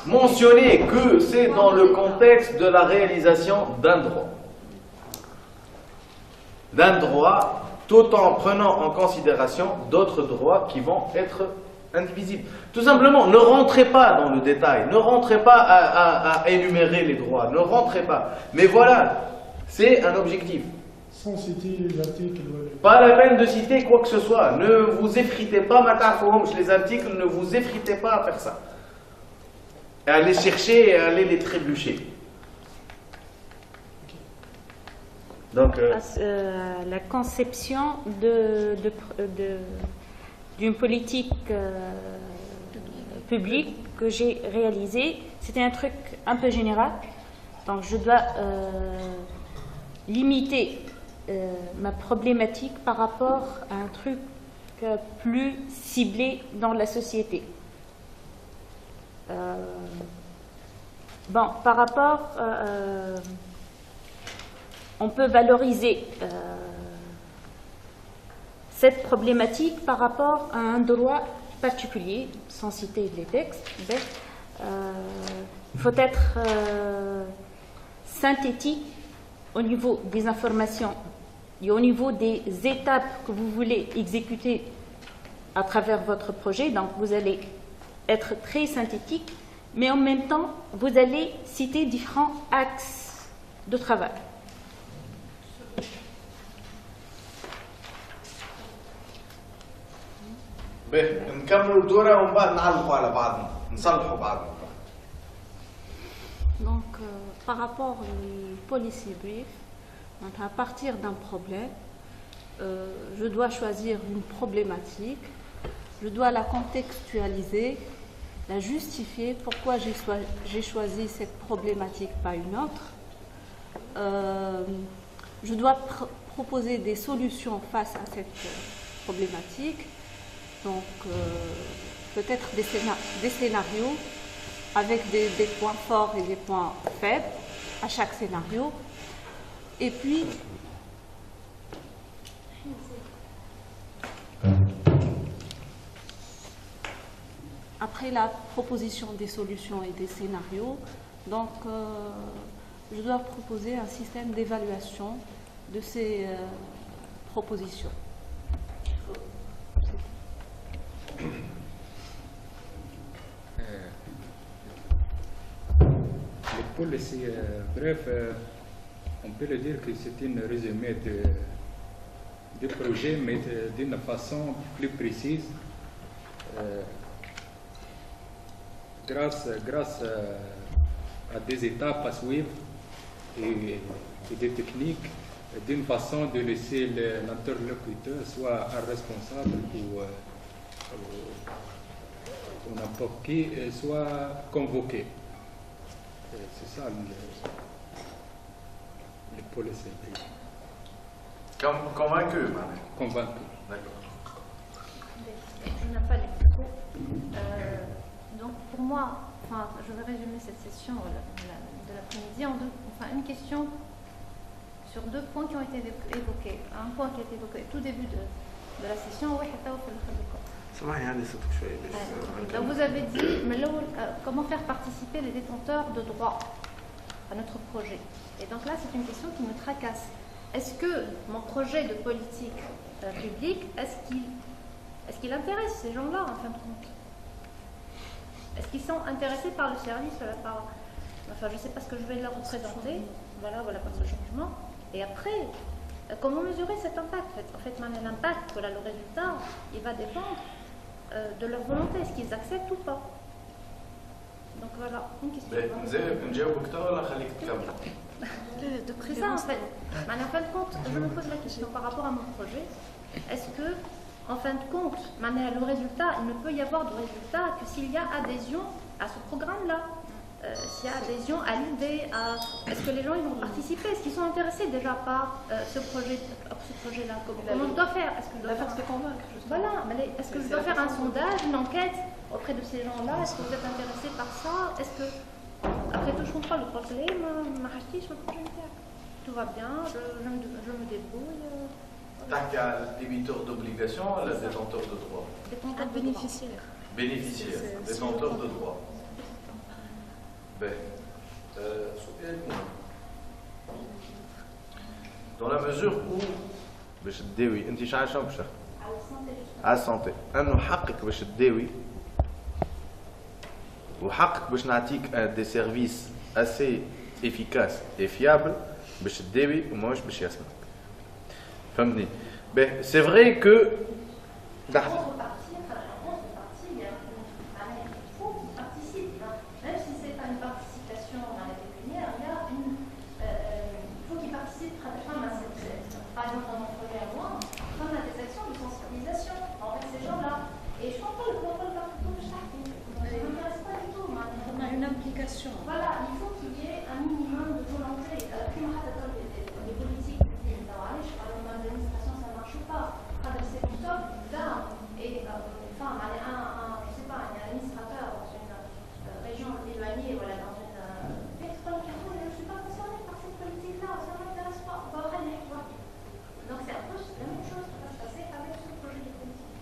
mentionner que c'est dans le contexte de la réalisation d'un droit, tout en prenant en considération d'autres droits qui vont être indivisibles. Tout simplement, ne rentrez pas dans le détail, ne rentrez pas à énumérer les droits, ne rentrez pas. Mais voilà, c'est un objectif. Sans citer les articles. Pas la peine de citer quoi que ce soit. Ne vous effritez pas, les articles, ne vous effritez pas à faire ça. Et allez chercher et allez les trébucher. Donc, la conception d'une politique publique que j'ai réalisée, c'était un truc un peu général. Donc je dois limiter ma problématique par rapport à un truc plus ciblé dans la société. Bon, par rapport, on peut valoriser cette problématique par rapport à un droit particulier, sans citer les textes. Il faut être synthétique au niveau des informations et au niveau des étapes que vous voulez exécuter à travers votre projet. Donc vous allez être très synthétique, mais en même temps, vous allez citer différents axes de travail. نكملوا الدورة ومن بعد نعلقوا على بعضنا نصلحوا بعضنا. Donc, par rapport au policy brief, donc à partir d'un problème, je dois choisir une problématique, je dois la contextualiser, la justifier, pourquoi j'ai choisi cette problématique, pas une autre. Je dois proposer des solutions face à cette problématique. Donc, peut-être des scénarios avec des points forts et des points faibles à chaque scénario. Et puis, après la proposition des solutions et des scénarios, donc, je dois proposer un système d'évaluation de ces propositions. Le policy, bref, on peut le dire que c'est un résumé du projet, mais d'une façon plus précise, grâce à des étapes à suivre et des techniques, d'une façon de laisser l'interlocuteur soit un responsable ou n'importe qui soit convoqué. C'est ça le policy. Convaincu, Convaincu. D'accord. Je n'ai pas l'écho. Donc pour moi, je vais résumer cette session de l'après-midi en une question sur deux points qui ont été évoqués. Un point qui a été évoqué au tout début de la session. Donc vous avez dit comment faire participer les détenteurs de droits à notre projet. Et donc là, c'est une question qui me tracasse. Est-ce que mon projet de politique publique, est-ce qu'il intéresse ces gens-là en fin de compte? Est-ce qu'ils sont intéressés par le service, je ne sais pas ce que je vais leur représenter, voilà par ce changement. Et après, comment mesurer cet impact? En fait, l'impact, le résultat, il va dépendre de leur volonté. Est-ce qu'ils acceptent ou pas? Donc voilà, une question. C'est ça en fait. Mais en fin de compte, je me pose la question par rapport à mon projet. Est-ce que, en fin de compte, le résultat, il ne peut y avoir de résultat que s'il y a adhésion à ce programme-là. s'il y a adhésion à l'idée, est-ce que les gens ils vont participer, est-ce qu'ils sont intéressés déjà par ce projet-là, comment je dois faire, est-ce que je dois faire convaincre. Voilà, mais est-ce que je dois faire un sondage, une enquête auprès de ces gens-là, est-ce que vous êtes intéressés par ça, est-ce que après tout je comprends le problème, tout va bien, je me débrouille. تحكي على الديبيتور دوبليغاسيون ولا ديتونتور دو دروا؟ Détenteur bénéficiaire. Bénéficiaire, détenteur de droit. سؤال dans la mesure où باش تداوي انت شنو باش تاخذ؟ على السونتي انه حقك باش تداوي وحقك باش نعطيك دي سيرفيس اسي efficace et fiable باش تداوي وماهوش باش يسمعك. فهمتني؟ c'est vrai que voilà, il faut qu'il y ait un minimum de volonté. Les politiques, l'administration, ça ne marche pas. C'est top, down. Et enfin, je ne sais pas, un administrateur dans une région éloignée, voilà, dans une. Je ne suis pas concerné par cette politique-là, ça ne m'intéresse pas. Donc c'est un peu la même chose qui va se passer avec ce projet de politique.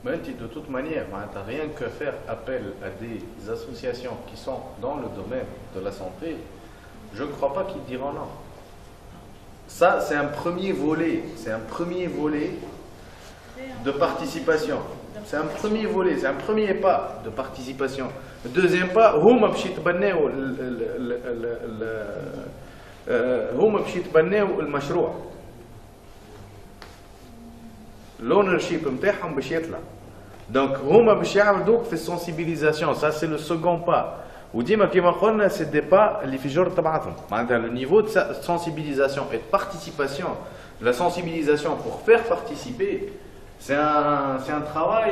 Mais de toute manière, tu n'as rien que faire appel à des associations qui sont dans le domaine de la santé, je ne crois pas qu'ils diront non. Ça, c'est un premier volet. C'est un premier volet de participation. C'est un premier volet, c'est un premier pas de participation. Le deuxième pas, هما باش يتبناو المشروع. l'ownership نتاعهم باش يطلع. Donc هما باش يعملوا في السنسيبيليزاسيون، ça c'est le second pas. وديما كيما قلنا c'est des pas اللي في جور تبعثهم. معناتها le niveau de sensibilisation et de participation, la sensibilisation pour faire participer, c'est un travail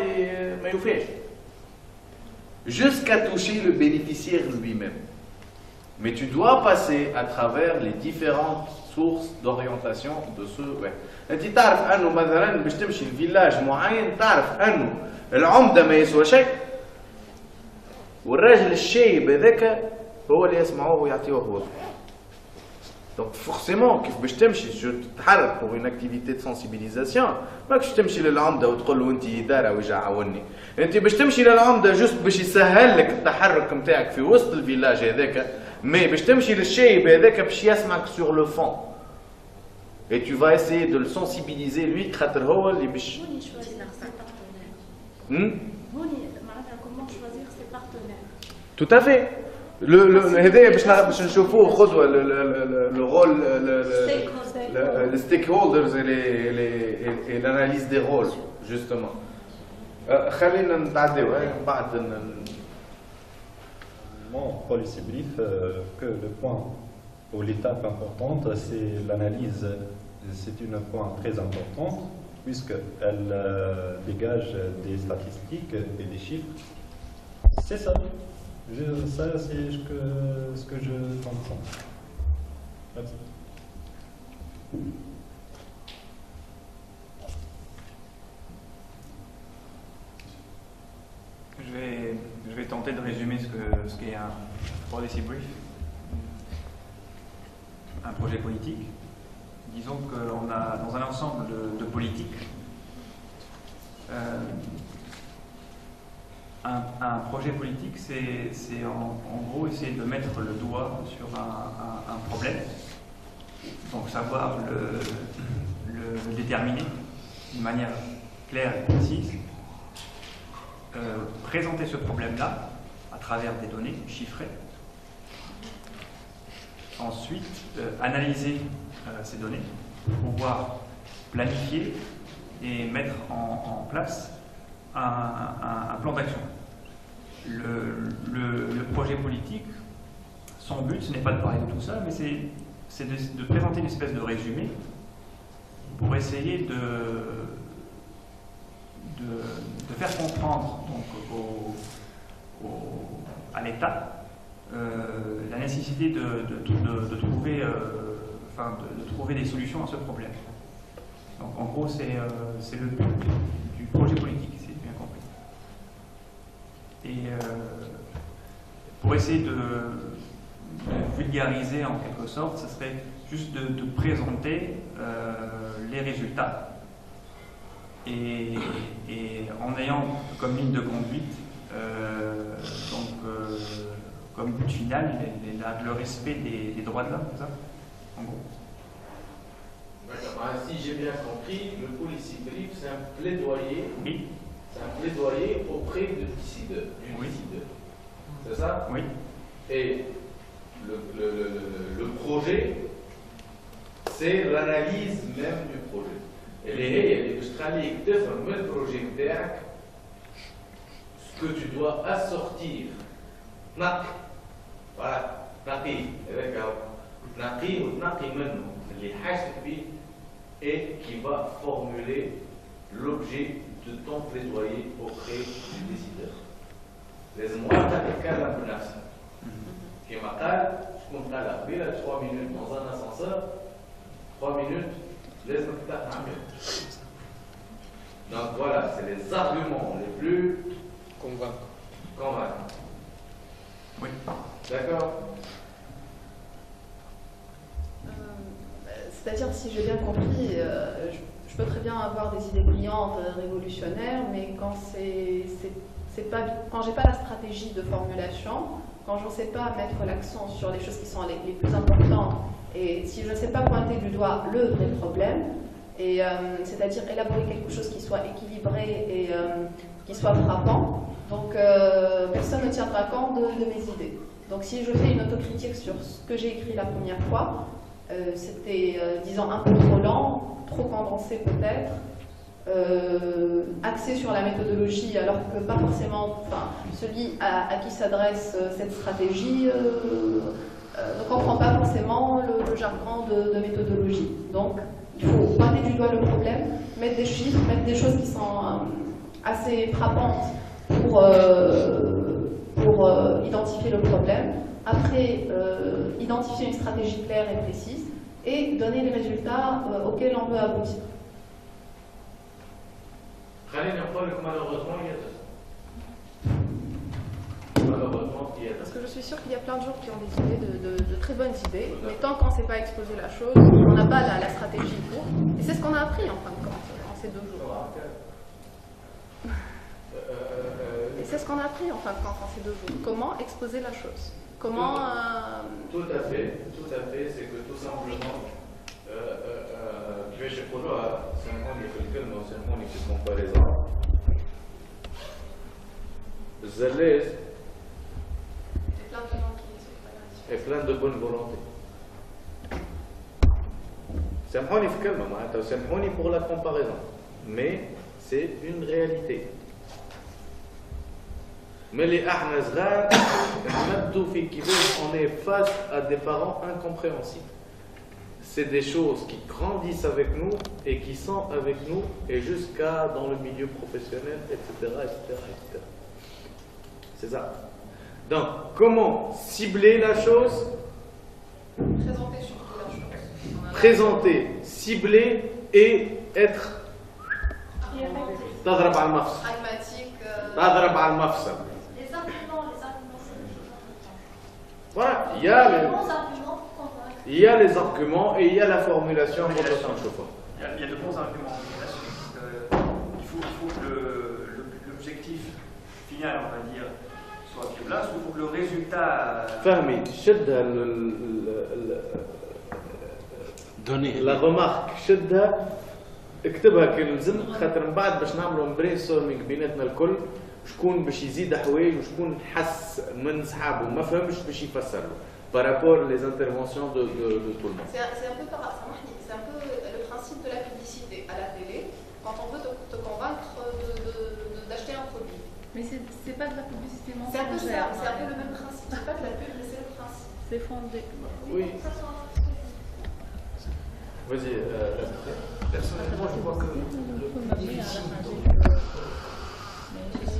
ما يوفاش. Jusqu'à toucher le bénéficiaire lui-même. Mais tu dois passer à travers les différentes sources d'orientation de ce. Ouais. انت تعرف انه مثلا باش تمشي لفيلاج معين تعرف انه العمده ما يسوى شيء والراجل الشايب هذاك هو اللي يسمعوه ويعطيوه هو. Donc forcément كيف باش تمشي تتحرك pour une activité de sensibilisation ماكش تمشي للعمده وتقول له انت اداره ويجي عاوني. انت باش تمشي للعمده جست باش يسهل لك التحرك نتاعك في وسط الفيلاج هذاك، مي باش تمشي للشايب هذاك باش يسمعك sur le fond. Et tu vas essayer de le sensibiliser lui خاطر هو اللي باش. Comment choisir ses partenaires? Tout à fait. هذايا باش نشوفوه خطوه le rôle les stakeholders et l'analyse des rôles justement. خلينا نتعداو بعد. Mon policy brief que le point ou l'étape importante c'est l'analyse. C'est un point très important puisqu'elle dégage des statistiques et des chiffres. C'est ça. Ça, c'est ce que je comprends. Merci. Je vais tenter de résumer ce qu'est un policy brief, un projet politique. Disons qu'on a dans un ensemble de politiques un projet politique, c'est en gros essayer de mettre le doigt sur un problème, donc savoir le déterminer d'une manière claire et précise, présenter ce problème-là à travers des données chiffrées, ensuite analyser ces données, pouvoir planifier et mettre en place un plan d'action. Le projet politique, son but, ce n'est pas de parler de tout ça, mais c'est de présenter une espèce de résumé pour essayer de faire comprendre donc, à l'État la nécessité de trouver, de trouver des solutions à ce problème. Donc en gros, c'est le but du projet politique, si j'ai bien compris. Et pour essayer de vulgariser en quelque sorte, ce serait juste de présenter les résultats. Et en ayant comme ligne de conduite, comme but final, le respect des droits de l'homme, c'est ça, en gros. Si j'ai bien compris, le policy brief, c'est un plaidoyer. Oui. C'est un plaidoyer auprès du décideur. C'est ça? Oui. Et le projet, c'est l'analyse même du projet. Et les Australiens qui défendent le projet, ce que tu dois assortir, voilà, et qui va formuler l'objet de ton plaidoyer auprès du décideur. Les mois تتكلم بنفسك. كما قال شكون قال قبيله 3 minutes dans un ascenseur 3 minutes لازم تفتح عميق. Donc voilà, c'est les arguments les plus convaincants. Oui. D'accord. C'est-à-dire, si j'ai bien compris, je peux très bien avoir des idées brillantes, révolutionnaires, mais quand quand j'ai pas la stratégie de formulation, quand je ne sais pas mettre l'accent sur les choses qui sont les plus importantes, et si je ne sais pas pointer du doigt le vrai problème, et c'est-à-dire élaborer quelque chose qui soit équilibré et qui soit frappant, donc personne ne tiendra compte de mes idées. Donc si je fais une autocritique sur ce que j'ai écrit la première fois, c'était, disons, un peu trop lent, trop condensé peut-être, axé sur la méthodologie, alors que pas forcément, celui à qui s'adresse cette stratégie ne comprend pas forcément le jargon de méthodologie. Donc, il faut pointer du doigt le problème, mettre des chiffres, mettre des choses qui sont assez frappantes pour identifier le problème. Après, identifier une stratégie claire et précise et donner les résultats auxquels on veut aboutir. Parce que je suis sûre qu'il y a plein de gens qui ont des idées, de très bonnes idées, mais tant qu'on ne sait pas exposer la chose, on n'a pas la stratégie pour. Et c'est ce qu'on a appris en fin de compte, en ces 2 jours. Et c'est ce qu'on a appris en fin de compte, en ces 2 jours. Comment exposer la chose. Comment. Tout à fait, c'est que tout simplement. باش يقولوها سامحوني في الكلمه وسامحوني في الكومباريزون الزلاز et plein de bonne volonté. سامحوني في كلمه معناتها وسامحوني pour la comparaison, mais c'est une réalité. Mais les احنا صغار نبدو في كيفاش on est face à des parents incompréhensibles. C'est des choses qui grandissent avec nous et qui sont avec nous et jusqu'à dans le milieu professionnel, etc. C'est ça. Donc, comment cibler la chose? Présenter surtout la chose. Présenter, cibler et être تضرب على المفصل. تضرب على المفصل. Les arguments, Voilà, il y a les arguments et il y a la formulation. Il y a de bons arguments. Il faut que l'objectif final, on va dire, soit sur place, ou il faut que le résultat. Fermé. La remarque, اكتبها كلمة خاطر من بعد باش نعملوا برين ستورمينغ بيناتنا الكل شكون باش يزيد حوايج وشكون حس من صحابه ما فهمش باش يفسر له par rapport les interventions de tout le monde. C'est un peu le principe de la publicité à la télé quand on veut te convaincre d'acheter un produit. Mais c'est pas de la publicité mensongère. C'est un peu le même principe. C'est pas de la pub, mais c'est le principe. C'est fondé. Oui. Vas-y. Personnellement, je vois que le plus difficile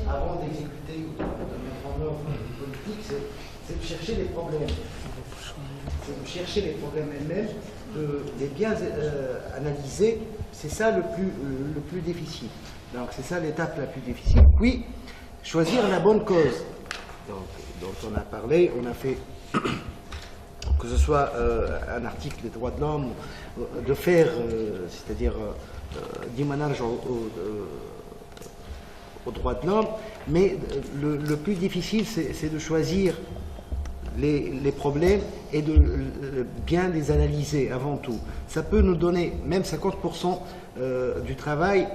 avant d'exécuter ou de mettre en œuvre une politique, c'est de chercher les problèmes. C'est de chercher les problèmes elles-mêmes, de les bien analyser. C'est ça le plus difficile. Donc c'est ça l'étape la plus difficile. Puis, choisir la bonne cause. Donc on a parlé, on a fait, que ce soit un article des droits de l'homme, de faire, c'est-à-dire du manage aux droits de l'homme, mais le plus difficile, c'est de choisir les problèmes et de bien les analyser avant tout. Ça peut nous donner, même 50% du travail,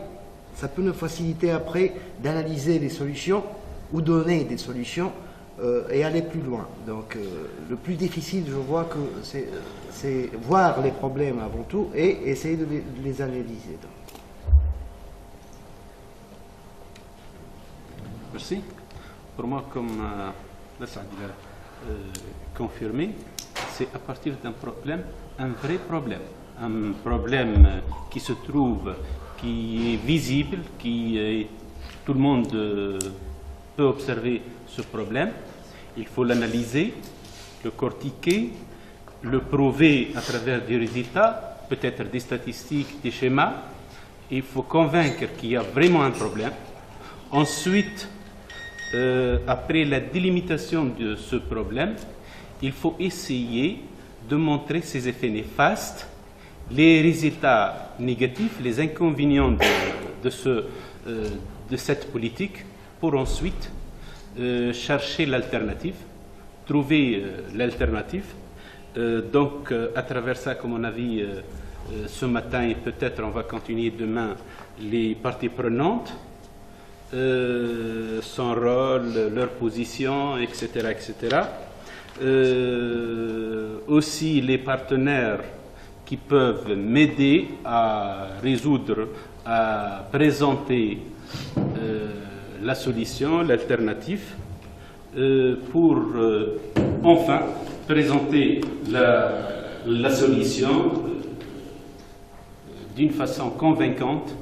ça peut nous faciliter après d'analyser les solutions ou donner des solutions et aller plus loin. Donc le plus difficile, je vois que c'est voir les problèmes avant tout et essayer de les analyser. Merci. Pour moi, comme confirmé, c'est à partir d'un problème, un vrai problème. Un problème qui se trouve, qui est visible, tout le monde peut observer ce problème. Il faut l'analyser, le cortiquer, le prouver à travers des résultats, peut-être des statistiques, des schémas. Il faut convaincre qu'il y a vraiment un problème. Ensuite, après la délimitation de ce problème, il faut essayer de montrer ses effets néfastes, les résultats négatifs, les inconvénients de cette politique, pour ensuite chercher l'alternative, trouver l'alternative. Donc, à travers ça, comme on a vu ce matin, et peut-être on va continuer demain, les parties prenantes, son rôle, leur position, etc., etc. Aussi les partenaires qui peuvent m'aider à résoudre, à présenter la solution, l'alternative, pour enfin présenter la solution d'une façon convaincante,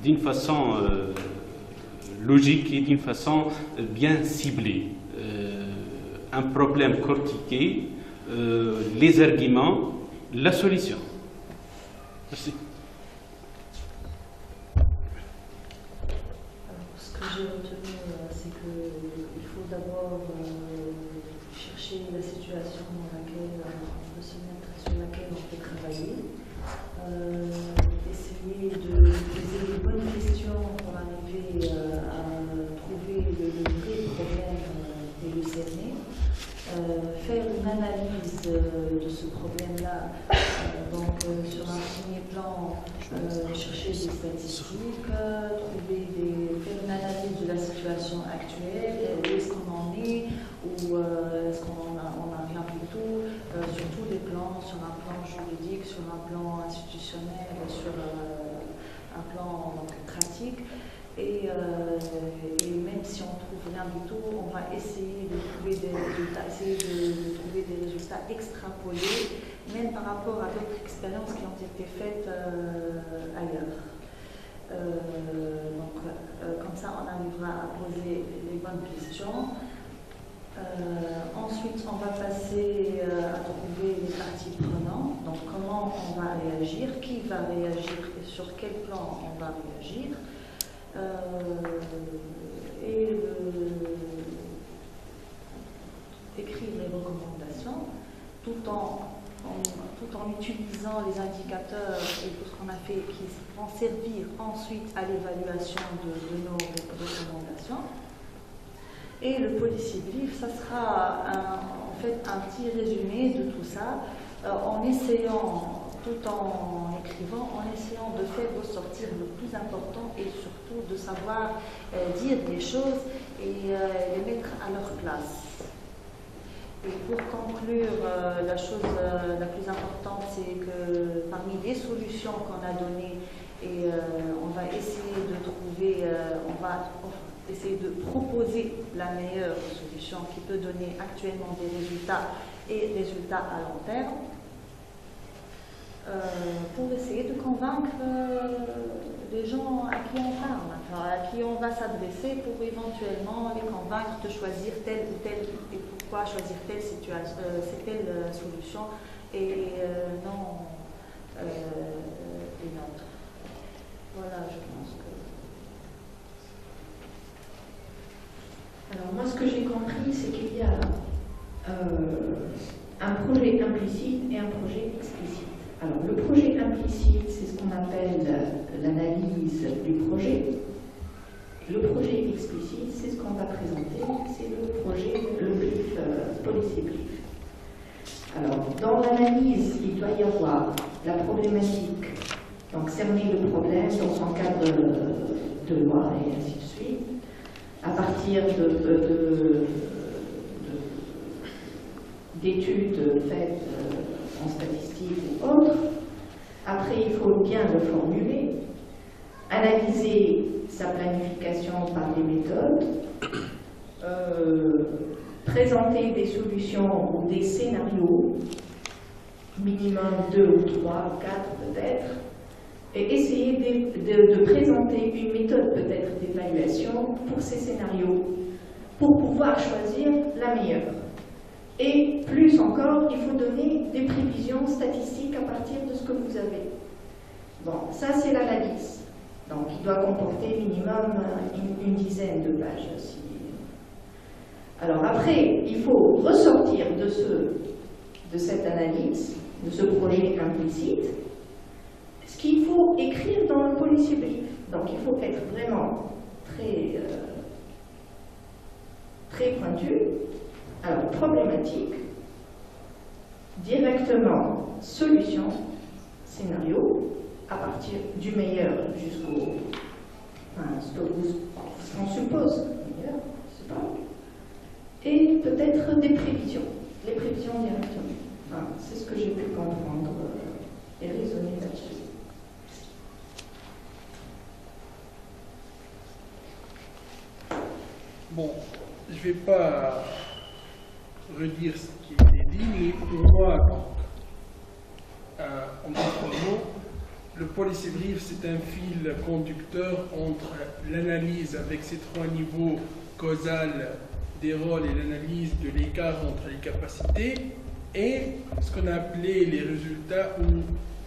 d'une façon logique et d'une façon bien ciblée. Un problème cortiqué, les arguments, la solution. Merci. Ce que j'ai retenu, c'est qu'il faut d'abord chercher la situation dans laquelle on peut se mettre, sur laquelle on peut travailler, essayer de poser les bonnes questions pour arriver à trouver le vrai problème et le cerner, faire une analyse de ce problème-là, donc sur un premier plan, chercher des statistiques, faire une analyse de la situation actuelle, où est-ce qu'on en est, ou est-ce qu'on a rien du tout, sur tous les plans, sur un plan juridique, sur un plan institutionnel, sur un plan donc, pratique. Et même si on ne trouve rien du tout, on va essayer de trouver des résultats, extrapolés, même par rapport à d'autres expériences qui ont été faites ailleurs. Comme ça, on arrivera à poser les bonnes questions. Ensuite, on va passer à trouver les parties prenantes. Donc, comment on va réagir, qui va réagir et sur quel plan on va réagir. Écrire les recommandations tout en utilisant les indicateurs et tout ce qu'on a fait qui vont servir ensuite à l'évaluation de nos recommandations. Et le policy brief, ça sera en fait un petit résumé de tout ça en essayant, tout en écrivant, en essayant de faire ressortir le plus important et surtout de savoir dire les choses et les mettre à leur place. Et pour conclure, la chose la plus importante, c'est que parmi les solutions qu'on a données, et on va essayer de trouver, on va essayer de proposer la meilleure solution qui peut donner actuellement des résultats et résultats à long terme. Pour essayer de convaincre les gens à qui on parle. à qui on va s'adresser pour éventuellement les convaincre de choisir telle ou telle, et pourquoi choisir telle situation, telle solution et non une autre. Voilà, je pense que... Alors moi, ce que j'ai compris, c'est qu'il y a un projet implicite et un projet explicite. Alors le projet implicite, c'est ce qu'on appelle l'analyse du projet. Le projet explicite, c'est ce qu'on va présenter, c'est le brief, policy brief. Alors dans l'analyse, il doit y avoir la problématique, donc cerner le problème dans son cadre de loi et ainsi de suite, à partir d'études faites en statistique ou autre. Après, il faut bien le formuler, analyser sa planification par les méthodes, présenter des solutions ou des scénarios, minimum 2 ou 3 ou 4 peut-être, et essayer de présenter une méthode peut-être d'évaluation pour ces scénarios, pour pouvoir choisir la meilleure. Et plus encore, il faut donner des prévisions statistiques à partir de ce que vous avez. Bon, ça c'est l'analyse. Donc il doit comporter minimum une dizaine de pages aussi. Alors après, il faut ressortir de cette analyse, de ce projet implicite, ce qu'il faut écrire dans le policy brief. Donc il faut être vraiment très pointu. Alors, problématique, directement solution, scénario, à partir du meilleur jusqu'au... Enfin, ce qu'on suppose meilleur, je sais pas. Et peut-être des prévisions, les prévisions directement. Enfin, c'est ce que j'ai pu comprendre et raisonner là-dessus. Bon, je ne vais pas redire ce qui a été dit, mais pour moi, donc, en d'autres mots, le policy brief, c'est un fil conducteur entre l'analyse avec ces 3 niveaux causal des rôles et l'analyse de l'écart entre les capacités et ce qu'on a appelé les résultats ou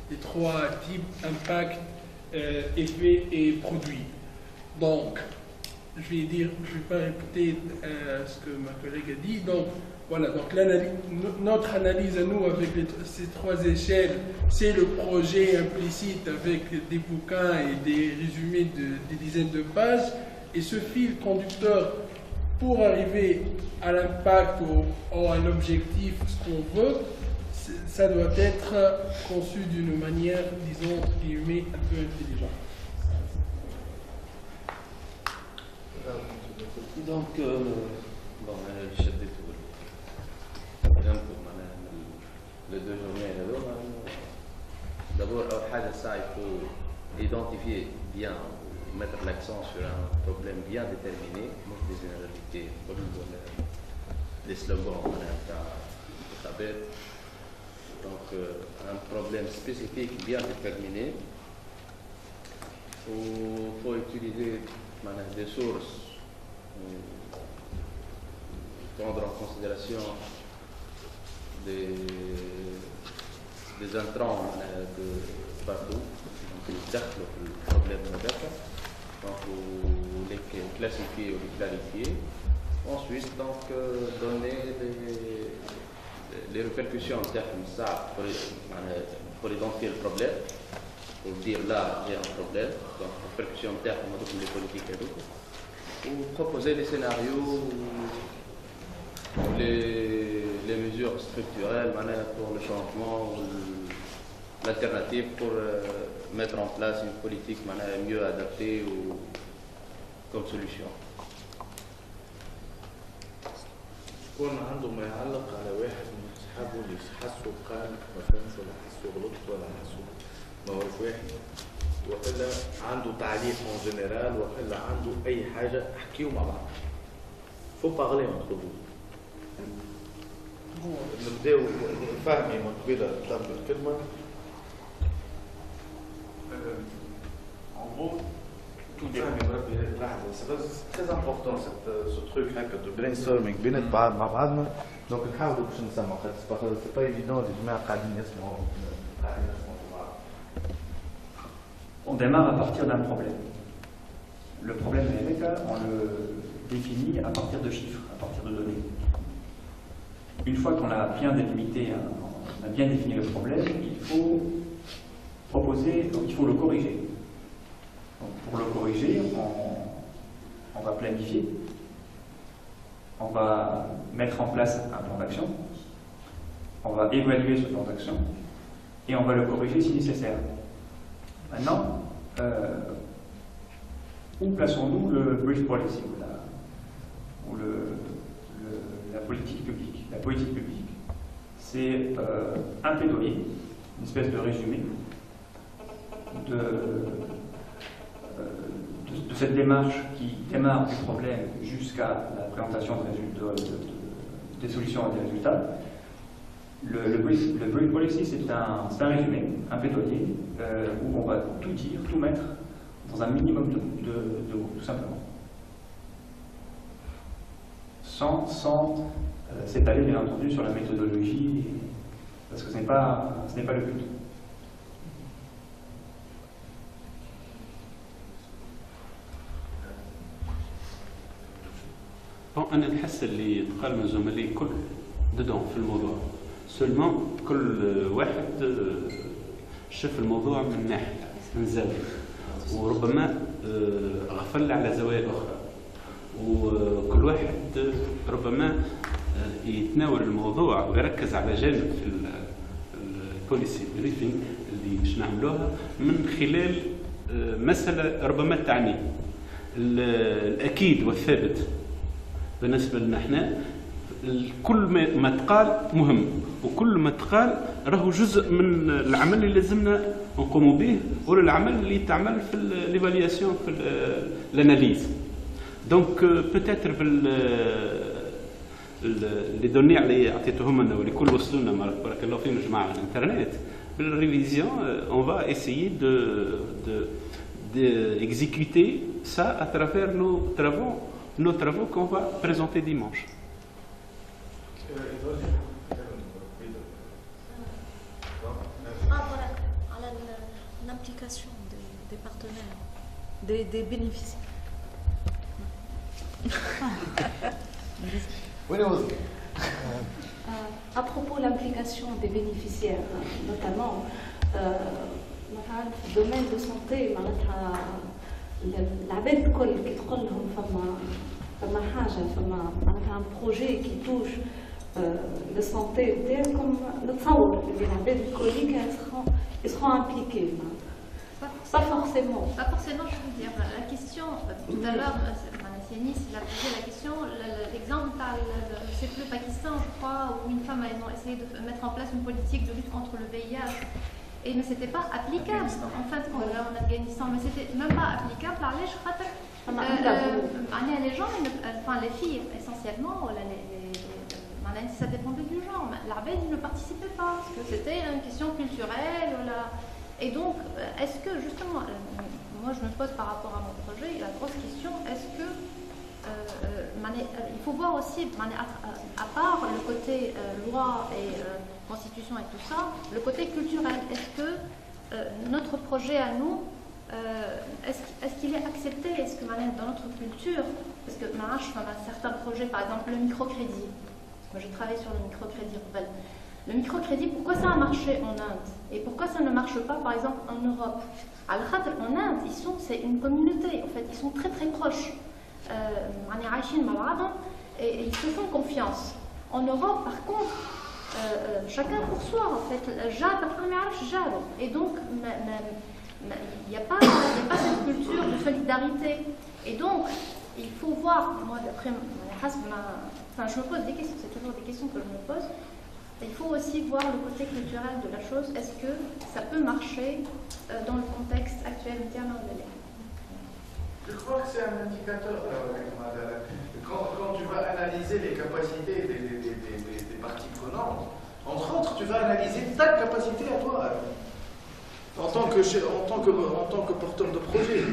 les 3 types impact, effet et produit. Donc, je vais pas répéter ce que ma collègue a dit. Donc, voilà, donc notre analyse à nous avec ces 3 échelles, c'est le projet implicite avec des bouquins et des résumés des dizaines de pages. Et ce fil conducteur, pour arriver à l'impact ou à l'objectif, ce qu'on veut, ça doit être conçu d'une manière, disons, entre guillemets, un peu intelligente. Donc, bon, je suis les 2 journées. D'abord, il faut identifier bien, mettre l'accent sur un problème bien déterminé, non des généralités, des slogans, donc un problème spécifique bien déterminé, où il faut utiliser des sources, prendre en considération des intrants de partout, donc le problème donc les classifier ou les clarifier. Ensuite, donc, donner les répercussions en termes de ça pour identifier le problème, pour dire là j'ai un problème, donc répercussions en termes de les politiques et tout, ou proposer des scénarios, les mesures structurelles pour le changement ou l'alternative pour mettre en place une politique mieux adaptée ou comme solution. يكون عنده ما يعلق على واحد من اصحابه اللي حسوا قال ما فهمش ولا حسوا غلط ولا حسوا ما هوش واحد، والا عنده تعليق اون جينيرال والا عنده اي حاجه احكيوا مع بعض. فو بارلي اونتر فو. نبداو فهمي من قبيله طلب الكلمه. En gros, tout dépend. C'est très important ce truc de brainstorming بين بعض مع بعضنا دونك نحاولوا باش نسمعوا خاطر سي با ايفيدون الجماعه قاعدين يسمعوا. On démarre à partir d'un problème. Le problème on le définit à partir de chiffres, à partir de données. Une fois qu'on a bien délimité, on a bien défini le problème, il faut proposer, donc il faut le corriger. Donc pour le corriger, on va planifier, on va mettre en place un plan d'action, on va évaluer ce plan d'action et on va le corriger si nécessaire. Maintenant, où plaçons-nous le brief policy ou la politique publique? La politique publique, c'est un plaidoyer, une espèce de résumé de cette démarche qui démarre du problème jusqu'à la présentation des solutions et des résultats. Le brief policy, c'est un résumé, un plaidoyer, où on va tout dire, tout mettre dans un minimum de mots, tout simplement. Sans s'étaler, bien entendu, sur la méthodologie, parce que ce n'est pas le but. أنا نحس اللي تقال من زملائي كل ددون في الموضوع سلمان كل واحد شاف الموضوع من ناحية من زاوية وربما غفل على زوايا أخرى وكل واحد ربما يتناول الموضوع ويركز على جانب في البوليسي بريفينج اللي باش نعملوها من خلال مسألة ربما تعني الأكيد والثابت بالنسبة لنا احنا كل ما تقال مهم وكل ما تقال راهو جزء من العمل اللي لازمنا نقوموا به ولا العمل اللي تعمل في ليفالياسيون في الاناليز دونك بوتيتر لي دوني اللي عطيتهم لنا واللي كل وصلونا بارك الله فيهم جماعه على الانترنت بالريفيزيون on va essayer d'exécuter ça à travers nos travaux qu'on va présenter dimanche. على l'implication des partenaires, des bénéficiaires. À propos de l'implication des bénéficiaires, notamment dans le domaine de santé, العباد الكل كي تقول لهم فما حاجه فما معناتها ان بروجي كي توش لو سانتي نتاعكم نتصور اللي العباد الكل يسخون امبليكي pas forcément, je veux dire. La question, tout à l'heure, Yanis il a posé la question, l'exemple, c'est le Pakistan, je crois, où une femme a essayé de mettre en place une politique de lutte contre le VIH. Mais ce n'était pas applicable en fin de compte en Afghanistan, mais c'était même pas applicable. Les gens, enfin les filles essentiellement, ça dépendait du genre. L'arabie ne participait pas parce que c'était une question culturelle. Et donc, est-ce que justement, moi je me pose par rapport à mon projet la grosse question, est-ce que il faut voir aussi, à part le côté loi et constitution et tout ça, le côté culturel. Est-ce que notre projet à nous, est-ce qu'il est accepté? Est-ce que dans notre culture, parce que on a certains projets, par exemple le microcrédit. Moi je travaille sur le microcrédit rebelle. Le microcrédit, pourquoi ça a marché en Inde et pourquoi ça ne marche pas par exemple en Europe? En Inde, c'est une communauté, en fait, ils sont très très proches. Et ils se font confiance. En Europe, par contre, chacun pour soi, en fait. Et donc, il n'y a pas cette culture de solidarité. Et donc, il faut voir, moi, d'après, je me pose des questions, c'est toujours des questions que je me pose. Il faut aussi voir le côté culturel de la chose. Est-ce que ça peut marcher dans le contexte actuel international? Je crois que c'est un indicateur. Quand tu vas analyser les capacités des parties prenantes, entre autres, tu vas analyser ta capacité à toi, en tant que porteur de projet.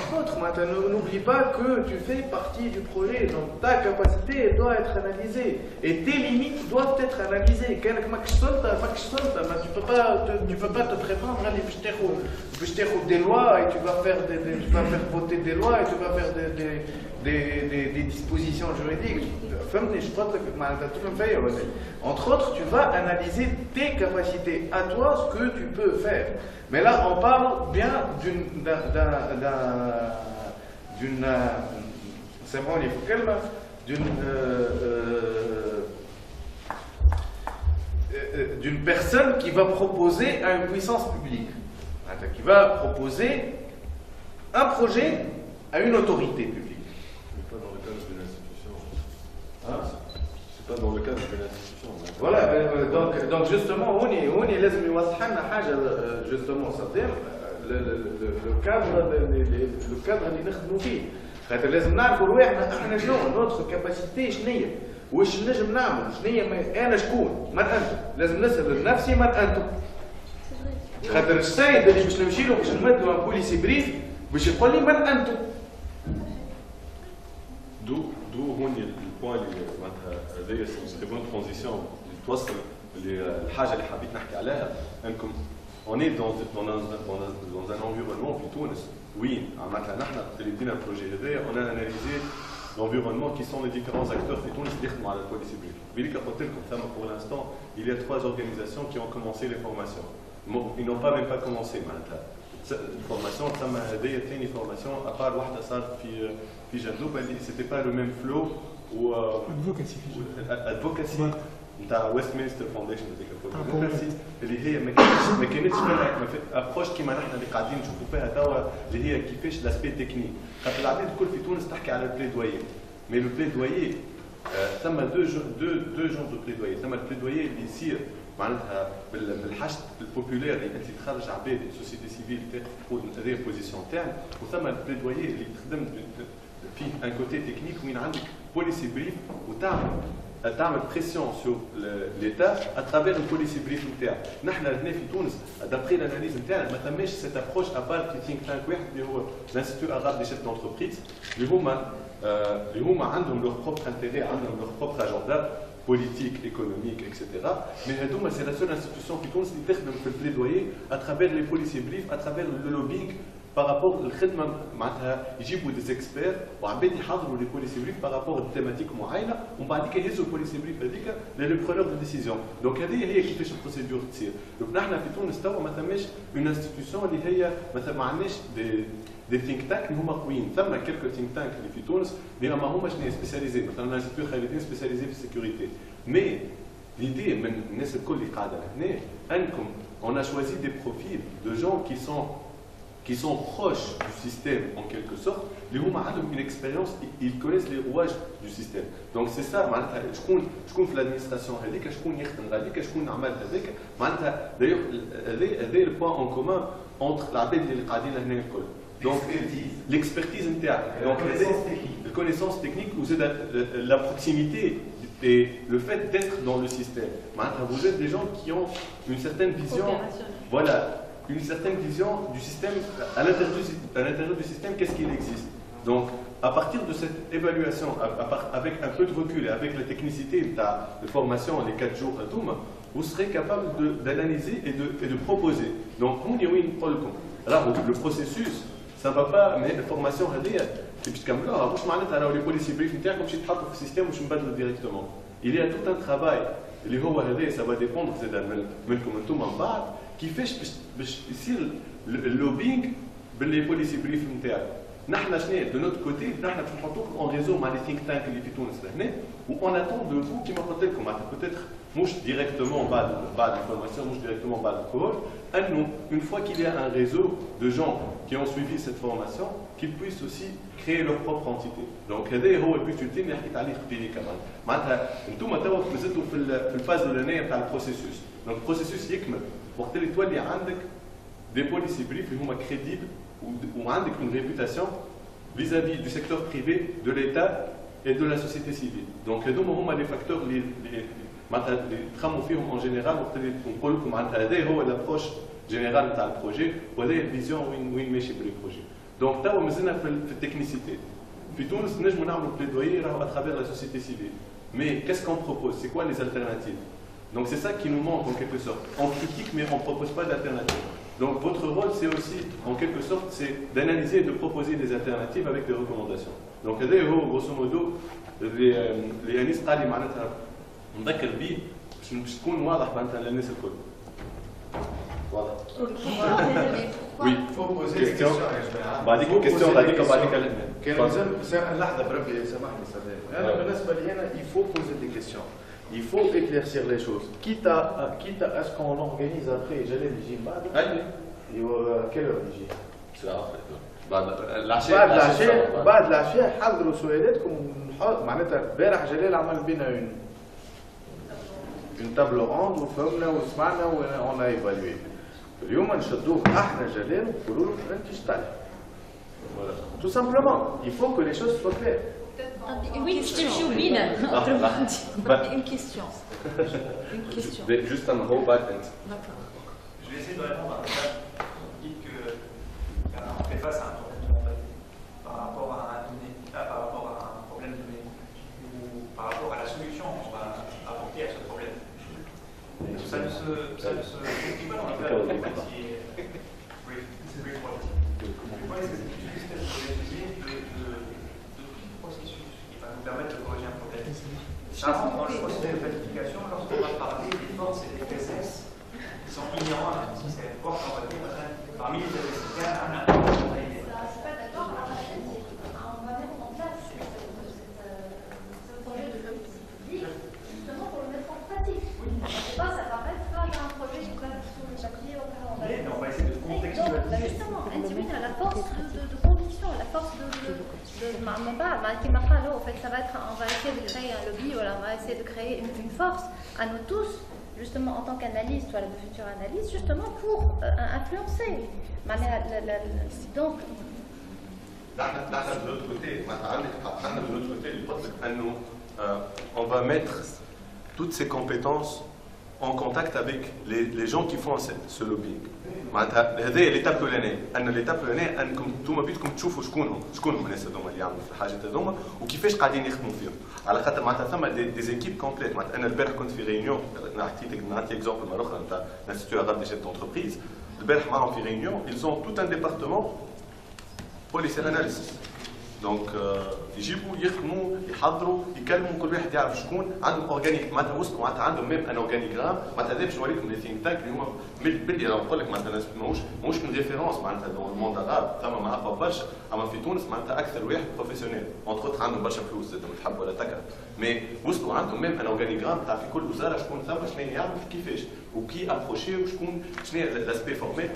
entre autres, maintenant, n'oublie pas que tu fais partie du projet, donc ta capacité doit être analysée et tes limites doivent être analysées. Tu ne peux pas te prétendre aller des lois et tu vas faire voter des lois et tu vas faire des dispositions juridiques. Entre autres, tu vas analyser tes capacités, à toi ce que tu peux faire. Mais là, on parle bien c'est bon, il faut d'une personne qui va proposer à une puissance publique, qui va proposer un projet à une autorité publique. Mais pas dans le cadre d'une institution. C'est pas dans le cadre d'une institution. Voilà, donc justement, on est لازم يوضح لنا حاجة justement صدام le cadre اللي نخدموا فيه. خاطر لازم نعرفوا رواحنا احنا شنو نوتر كاباسيتي شنية واش نجم نعمل شنية انا شكون من انتم لازم نسأل نفسي من انتم خاطر السيد اللي باش نمشي له باش نمد له بوليسي بريف باش يقول لي من انتم دو هون البوان اللي معناتها هذايا سي بون ترانزيسيون اللي توصل للحاجه اللي حبيت نحكي عليها انكم on est dans un environnement في تونس oui معناتها نحن اللي بدينا البروجي هذايا on a analysé l'environnement qui sont les différents acteurs في تونس اللي يخدموا على البوليسي بريف بيليك قلت لكم ثم pour l'instant il y a 3 organisations qui ont commencé les formations ils n'ont pas même pas commencé معناتها الفورماسيون ثم هذايا ثاني فورماسيون ابار واحده صارت في جندوبه اللي سيتي با لو ميم فلو و ادفوكاسي نتاع ويستمينستر فاونديشن هذيك الادفوكاسي اللي هي ما كانتش فيها ابروش كيما نحن اللي قاعدين نشوفوا فيها توا اللي هي كيفاش لاسبي تكنيك خاطر العباد الكل في تونس تحكي على البليدويي مي لو بليدويي ثم دو جون دو بليدويي ثم البليدويي اللي يصير معناتها بالحشد البوبولير اللي انت تخرج عباد السوسيتي سيفيل تقول هذه البوزيسيون تاعنا وثم البليدويي اللي تخدم فيه ان كوتي تكنيك وين عندك بوليسي بريف وتعمل بريسيون سور ليتا اترافير البوليسي بريف نتاعك. نحن هنا في تونس دابري لاناليز نتاعنا ما ثماش سيت ابروش ابار في ثينك تانك واحد اللي هو لانستيتو اغاب دي شيف دونتربريز اللي هما عندهم لور بروبر انتيري عندهم لور بروبر اجندا politique, économique, etc. Mais Hadouma, c'est la seule institution qui compte le plaidoyer à travers les policiers briefs, à travers le lobbying par rapport au khidma ils يجيبوا des experts وعباد يحضروا les policiers briefs par rapport à des thématiques معينة ومن بعد كي يهزوا policiers briefs هذيك les preneurs de décision. Donc هذه كيفاش البروسيدور تصير. Donc نحن في تونس توا ما ثماش une institution اللي هي ما عندناش des think tanks اللي هما قويين. ثم quelques think tanks اللي في تونس اللي ما هماش سبيسياليزي مثلا الانستيتيو خالدين سبيسياليزي في السيكوريتي. Mais l'idée من الناس الكل اللي قاعدة هنا أنكم on a choisi des profils de gens qui sont proches du système en quelque sorte, les gens ont une expérience, ils connaissent les rouages du système. Donc c'est ça, je compte l'administration, d'ailleurs, c'est le point en commun entre la bête et le qadin et l'école. Donc l'expertise interne, donc la connaissance technique, vous êtes la proximité et le fait d'être dans le système. Vous êtes des gens qui ont une certaine vision, voilà, une certaine vision du système, à l'intérieur du système, qu'est-ce qu'il existe. Donc, à partir de cette évaluation, avec un peu de recul et avec la technicité de la formation, les 4 jours à Douma, vous serez capable d'analyser et de proposer. Donc, le processus, ça ne va pas, mais la formation, les policiers briefs, comme si tu as le système, je me bats directement. Il y a tout un travail, ça va dépendre de كيفاش باش يصير اللوبينغ باللي بوليسي بريف نتاعك. نحن شنو دو نوت كوتي نحن باش نحطوكم اون ريزو مع لي ثينك تانك اللي في تونس لهنا و اون اتون دو فو كيما قلت لكم بوتيتر مش ديريكتومون بعد الفورماسيون مش ديريكتومون بعد الكورس انه une fois qu'il y a un réseau de gens qui ont suivi cette formation qu'ils puissent aussi créer leur propre entité. Donc هذا هو البيتوتي اللي حكيت عليه قبيله كمان. معناتها انتم توا مازلتوا في الفاز الاولانيه تاع البروسيسوس. دونك البروسيسوس يكمل وقت اللي تولي عندك des policiers briefs اللي هما crédibles وعندك une réputation vis-à-vis du secteur privé, de l'État et de la société civile. Donc هذوما هما les facteurs اللي نتخموا فيهم en général وقت اللي نقول لكم معناتها هذا هو l'approche générale تاع البروجي وهذا الفيزيون وين ماشي بالبروجي. دونك توا مازلنا في التكنيسيتي. في تونس نجموا نعملوا بليدوير à travers la société civile. Mais qu'est-ce qu'on propose? C'est quoi les alternatives? Donc c'est ça qui nous manque en quelque sorte. On critique mais on ne propose pas d'alternatives. Donc votre rôle c'est aussi en quelque sorte c'est d'analyser et de proposer des alternatives avec des recommandations. Donc هذا هو grosso modo اللي أنيس قال لي معناتها نذكر بيه باش تكون واضح معناتها للناس الكل. واضح. Oui. faut poser des questions. بعديك question بعديك كان لازم لحظة بربي سامحني سامحني. أنا بالنسبة لي أنا il faut poser des questions. Il faut éclaircir les choses. Quitte à ce qu'on organise après, j'allais le gym. À quelle heure le gym? بعد العشاء حضروا سؤالاتكم معناتها البارح جلال عمل بينا une table ronde وفهمنا وسمعنا وon a évalué. اليوم نشدوه احنا جلال ونقولوا له انت اشتغل. Tout simplement, il faut que les choses soient claires. Oui, une question. Une question. Juste un robot. D'accord. Je vais essayer de répondre à ça. Vous dites qu'on fait face à un problème de mentalité par rapport à un problème donné ou par rapport à la solution qu'on va apporter à ce problème. Ça ne se fait pas dans le cadre de brief quality. Moi, est-ce que c'est une espèce de processus qui va nous permettre de corriger un problème? Ça rentre dans le processus de planification lorsqu'on va parler des forces et des faiblesses qui sont inhérents à un système. Or, on va dire, parmi les faiblesses, il y a un impact. Je ne suis pas d'accord, on va mettre en place ce projet de politique publique justement pour le mettre en pratique. C'est pas ça s'arrête quand j'ai un projet qui va sur le papier au calendrier. Mais on va essayer de contextualiser. Justement, à la force de conviction, la force de qui m'a fait en fait, ça va être, on va essayer de créer un lobby, voilà, on va essayer de créer une force à nous tous, justement en tant qu'analystes, voilà, de futurs analystes, justement pour influencer. Donc, de l'autre côté, on va mettre toutes ces compétences en contact avec les gens qui font ce lobbying. هذه l'étape الأولانية. أن l'étape الأولانية أنكم انتم بدكم تشوفوا شكونهم الناس هذوما اللي يعملوا في الحاجات هذوما وكيفاش قاعدين يخدموا فيهم. على خاطر معناتها ثم دي زيكيب كومبليت. معناتها أنا البارح كنت في ريونيون نعطي اكزومبل مرة أخرى نتاع l'Institut arabe des chefs d'entreprise. البارح معهم في ريونيون ils ont tout un département policy analysis. دونك يجيبوا يخدموا يحضروا يكلموا كل واحد يعرف شكون عندهم اورجانيك معناتها وصلوا معناتها عندهم ميم ان اورجانيغرام معناتها هذا باش نوريكم لي ثينك تانك اللي هما باللي راه نقول لك معناتها ماهوش من ريفيرونس معناتها دون الموند اراب ثم معرفه برشا اما في تونس معناتها اكثر واحد بروفيسيونيل اونتر اوت عندهم برشا فلوس زادهم تحب ولا تكره مي وصلوا عندهم ميم ان اورجانيغرام تاع في كل وزاره شكون ثم شنو يعمل كيفاش وكي ابروشي وشكون شنو هي لاسبي فورميل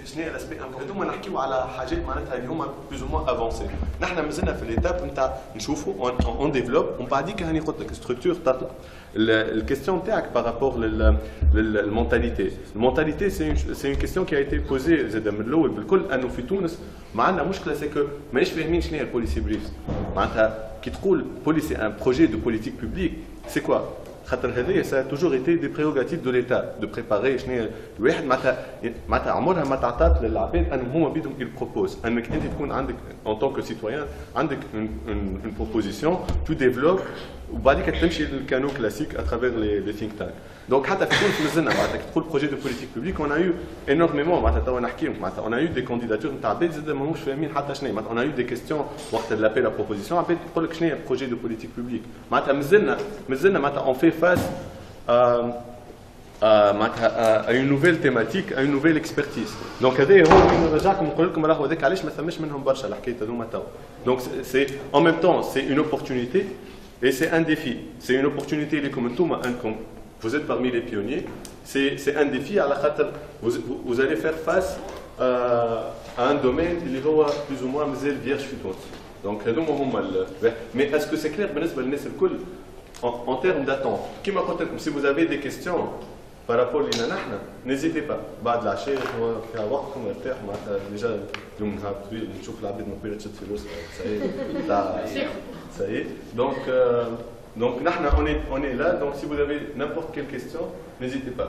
شنو هي لاسبي هذوما نحكيو على حاجات معناتها اللي هما بلوز او موان افونسي نحن مازلنا في ليتاب نتاع نشوفوا اون ديفلوب ومن بعديك هاني قلت لك ستركتور تطلع الكيستيون تاعك بارابور للمونتاليتي المونتاليتي سي اون كيستيون كي ا ايتي بوزي زاد من الاول بالكل انه في تونس ما عندنا مشكله سي كو مانيش فاهمين شنو هي البوليسي بريفز معناتها كي تقول بوليسي ان بروجي دو بوليتيك بوبليك سي كوا خاطر هذايا سا توجور ايتي دي بريروغاتيف دو ليتا دو بريباري شنو الواحد معناتها عمرها ما تعطات للعباد انهم هما بيدهم يبروبوز انك انت تكون عندك ان طونك سيتويان عندك اون بروبوزيسيون تو ديفلوب وبعديك تمشي للكانو كلاسيك اترافير لي ثينك تانك دونك حتى في تونس مازلنا معناتها كي تقول بروجي دو بوليتيك بوبليك اون ايو انورميمون معناتها توا نحكيهم معناتها اون ايو دي كانديداتور نتاع عباد زاد ماهمش فاهمين حتى شنو معناتها اون ايو دي كيستيون وقت لابيل ا بروبوزيسيون عباد تقول لك شنو هي بروجي دو بوليتيك بوبليك معناتها مازلنا معناتها اون في فاس معناتها اون نوفيل تيماتيك اون نوفيل اكسبرتيز دونك هذا هو اللي نرجعكم نقول لكم راهو هذاك علاش ما ثماش منهم برشا الحكايه هذوما توا دونك سي ان ميم طون سي اون اوبورتونيتي et c'est un défi c'est une opportunité لكم انتوما انكم vous êtes parmi les pionniers c'est un défi على خاطر vous allez faire face à un domaine اللي هو plus ou moins مازال vierge في تونس دونك هذوما هما mais est-ce que c'est clair بالنسبه للناس الكل en termes d'attente كيما قلت لكم si vous avez des questions par rapport لينا نحن n'hésitez pas بعد العشاء هو فيها وقتكم ارتاح معناتها ديجا اليوم نهار طويل نشوف العباد ما تشد في راسها ça y est donc نحن on est là donc si vous avez n'importe quelle question n'hésitez pas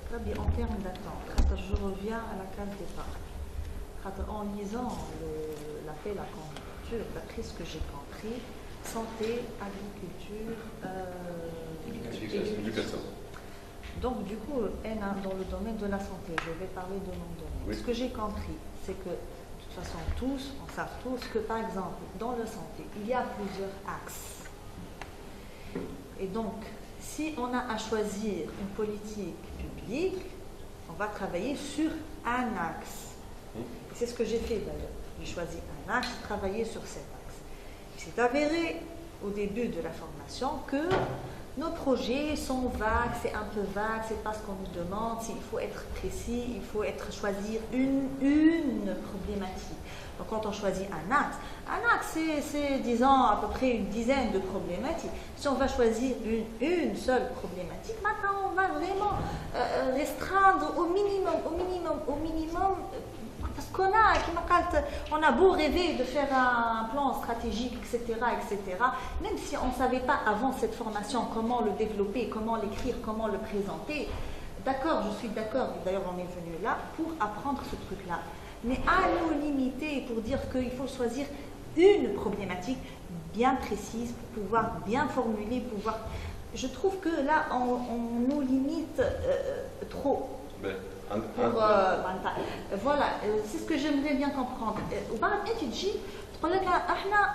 Très bien, en termes d'attente, je reviens à la case départ. En lisant l'appel à candidature, d'après ce que j'ai compris, santé, agriculture, éducation. Donc du coup, dans le domaine de la santé, je vais parler de mon domaine. Oui. Ce que j'ai compris, c'est que de toute façon, on savent tous que par exemple, dans la santé, il y a plusieurs axes. Et donc, si on a à choisir une politique publique, on va travailler sur un axe. C'est ce que j'ai fait d'ailleurs. J'ai choisi un axe, travailler sur cet axe. Il s'est avéré au début de la formation que nos projets sont vagues, c'est un peu vague, c'est pas ce qu'on nous demande, il faut être précis, il faut choisir une problématique. Donc quand on choisit un axe c'est disons à peu près une dizaine de problématiques. Si on va choisir une seule problématique, maintenant on va vraiment restreindre au minimum. Parce qu'on a beau rêver de faire un plan stratégique, etc., même si on ne savait pas avant cette formation comment le développer, comment l'écrire, comment le présenter, d'accord, je suis d'accord, d'ailleurs on est venu là pour apprendre ce truc-là. Mais à nous limiter pour dire qu'il faut choisir une problématique bien précise pour pouvoir bien formuler, je trouve que là on nous limite trop. Voilà, c'est ce que j'aimerais bien comprendre.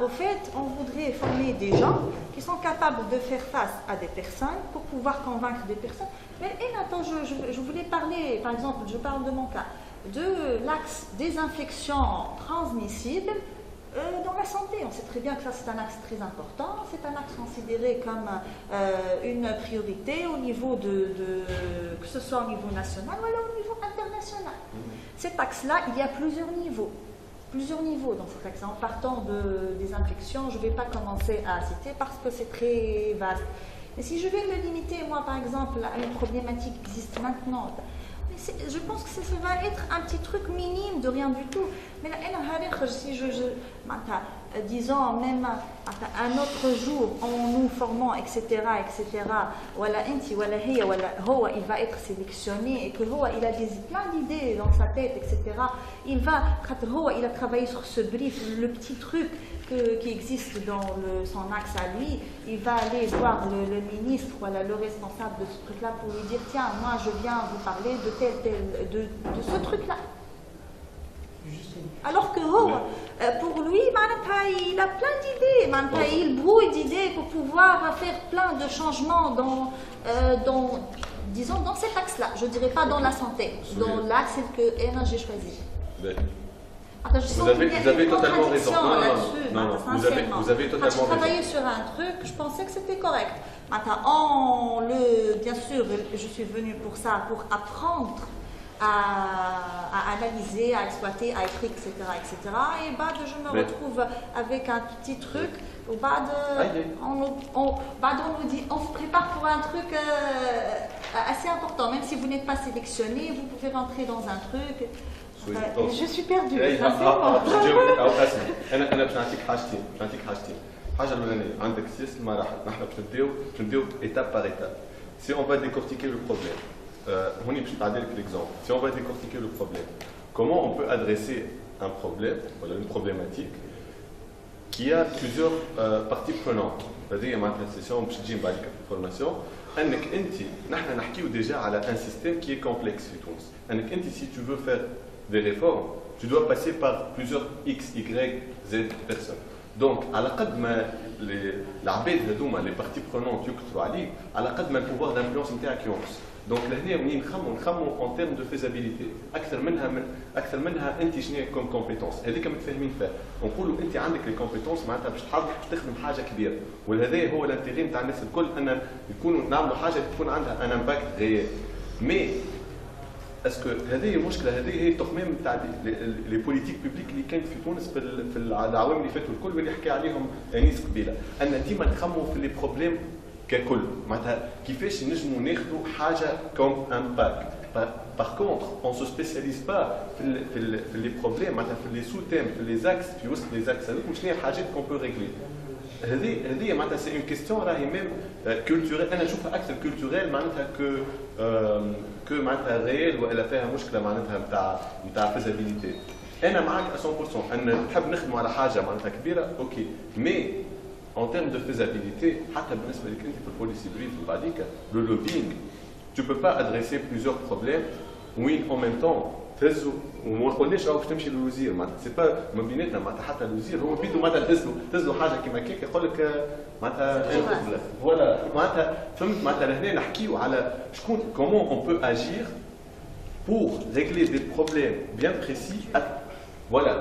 Au fait, on voudrait former des gens qui sont capables de faire face à des personnes pour pouvoir convaincre des personnes. Mais attends, je voulais parler, par exemple, je parle de mon cas, de l'axe des infections transmissibles dans la santé. On sait très bien que ça c'est un axe très important, c'est un axe considéré comme une priorité au niveau que ce soit au niveau national ou au niveau international. Cet axe-là, il y a plusieurs niveaux dans cet axe. En partant des infections, je ne vais pas commencer à citer parce que c'est très vaste. Mais si je vais me limiter, moi par exemple, à une problématique qui existe maintenant, je pense que ça va être un petit truc minime de rien du tout. Mais là, si disons même un autre jour en nous formant, etc., voilà, il va être sélectionné et que il a plein d'idées dans sa tête, etc. Il a travaillé sur ce brief, le petit truc qui existe dans son axe à lui, il va aller voir le ministre, voilà, le responsable de ce truc-là pour lui dire tiens, moi je viens vous parler de ce truc-là. Alors que pour lui, il a plein d'idées, il brouille d'idées pour pouvoir faire plein de changements disons dans cet axe-là. Je ne dirais pas dans la santé, dans l'axe que j'ai choisi. Vous avez totalement raison. Non, vous avez totalement raison. J'ai travaillé sur un truc, je pensais que c'était correct. Bien sûr, je suis venue pour ça, pour apprendre à analyser, à exploiter, à écrire, etc. Et je me retrouve avec un petit truc. On nous dit, on se prépare pour un truc assez important. Même si vous n'êtes pas sélectionné, vous pouvez rentrer dans un truc. Je suis perdue. انا باش نعطيك حاجتين. الحاجه الاولانيه عندك سيستم مراحل، نحن باش نبداو étape par étape. Si on va décortiquer le problème, هوني باش نعطي لك l'exemple. Si on va décortiquer le problème, comment on peut adresser un problème, voilà une problématique qui a plusieurs parties prenantes. هذه معناتها السيسيون باش تجي بعد الفورماسيون انك انت نحن نحكيو ديجا على un système qui est complexe في تونس. انك انت si tu veux faire des réformes, tu dois passer par plusieurs X, Y, Z personnes. Donc, à la قد ما العباد هذوما les parties prenantes يكثروا عليك، على قد ما البوفوار d'influence نتاعك ينقص. Donc لهنا منين نخموا en termes de faisabilité، أكثر منها أنت شنو comme compétence، هذيك متفاهمين فيها. نقولوا أنت عندك les compétences معناتها باش تخدم حاجة كبيرة، ولهذا هو الانتيغي نتاع الناس الكل أن يكونوا نعملوا حاجة تكون عندها un impact réel. Mais اسكو هذه مشكله، هذه هي التخمام تاع لي بوليتيك بوبليك اللي كانت في تونس في العوام اللي فاتوا الكل واللي حكى عليهم انيس قبيله، ان ديما نخموا في لي بروبليم ككل، معناتها كيفاش نجموا ناخذوا حاجه كوم امباكت. Par contre, on ne se spécialise pas في les problèmes, معناتها في les sous-thèmes, في les axes، في وسط les axes هذوك شنو هي الحاجات qu'on peut régler. هذه معناتها سي اون كيستيون راهي ميم كولتوريل، انا نشوفها اكثر كولتوريل معناتها كو معناتها ريال، والا فيها مشكله معناتها نتاع فيزابيليتي. انا معك 100% ان تحب نخدموا على حاجه معناتها كبيره اوكي مي en termes de faisabilité حتى بالنسبه لك انت في البوليسي بريف وبعديك لو لوبينغ tu peux pas adresser plusieurs problèmes وين en même temps تهزوا وما نقولناش راهو باش تمشي للوزير معناتها سي با ما بيناتنا معناتها حتى الوزير هو بيدو معناتها تهزوا حاجه كيما كيك يقول لك معناتها فوالا معناتها فهمت معناتها لهنا نحكيو على شكون كومون اون بو اجير pour régler des problèmes bien précis voilà,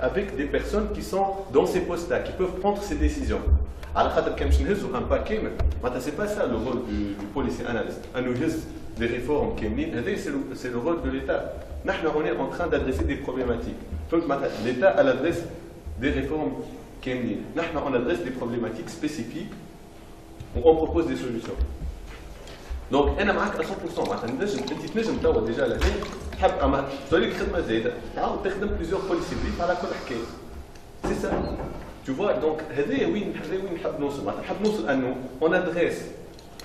avec des personnes qui sont dans ces postes-là, qui peuvent prendre ces décisions. Alors, quand on un paquet, c'est pas ça le rôle du policier analyste. On des réformes qui c'est le rôle de l'État. Nous, on est en train d'adresser des problématiques. Donc, l'État adresse des réformes qui nous, on adresse des problématiques spécifiques où on propose des solutions. Donc, انا معك 100% معناتها انت تنجم توا ديجا لهنا تحب اما تولي خدمه زايده تعاود تخدم بليزيور بوليسي بريف على كل حكايه سي سا تو فوا دونك هذايا وين نحب نوصل معناتها نحب نوصل انه اون ادريس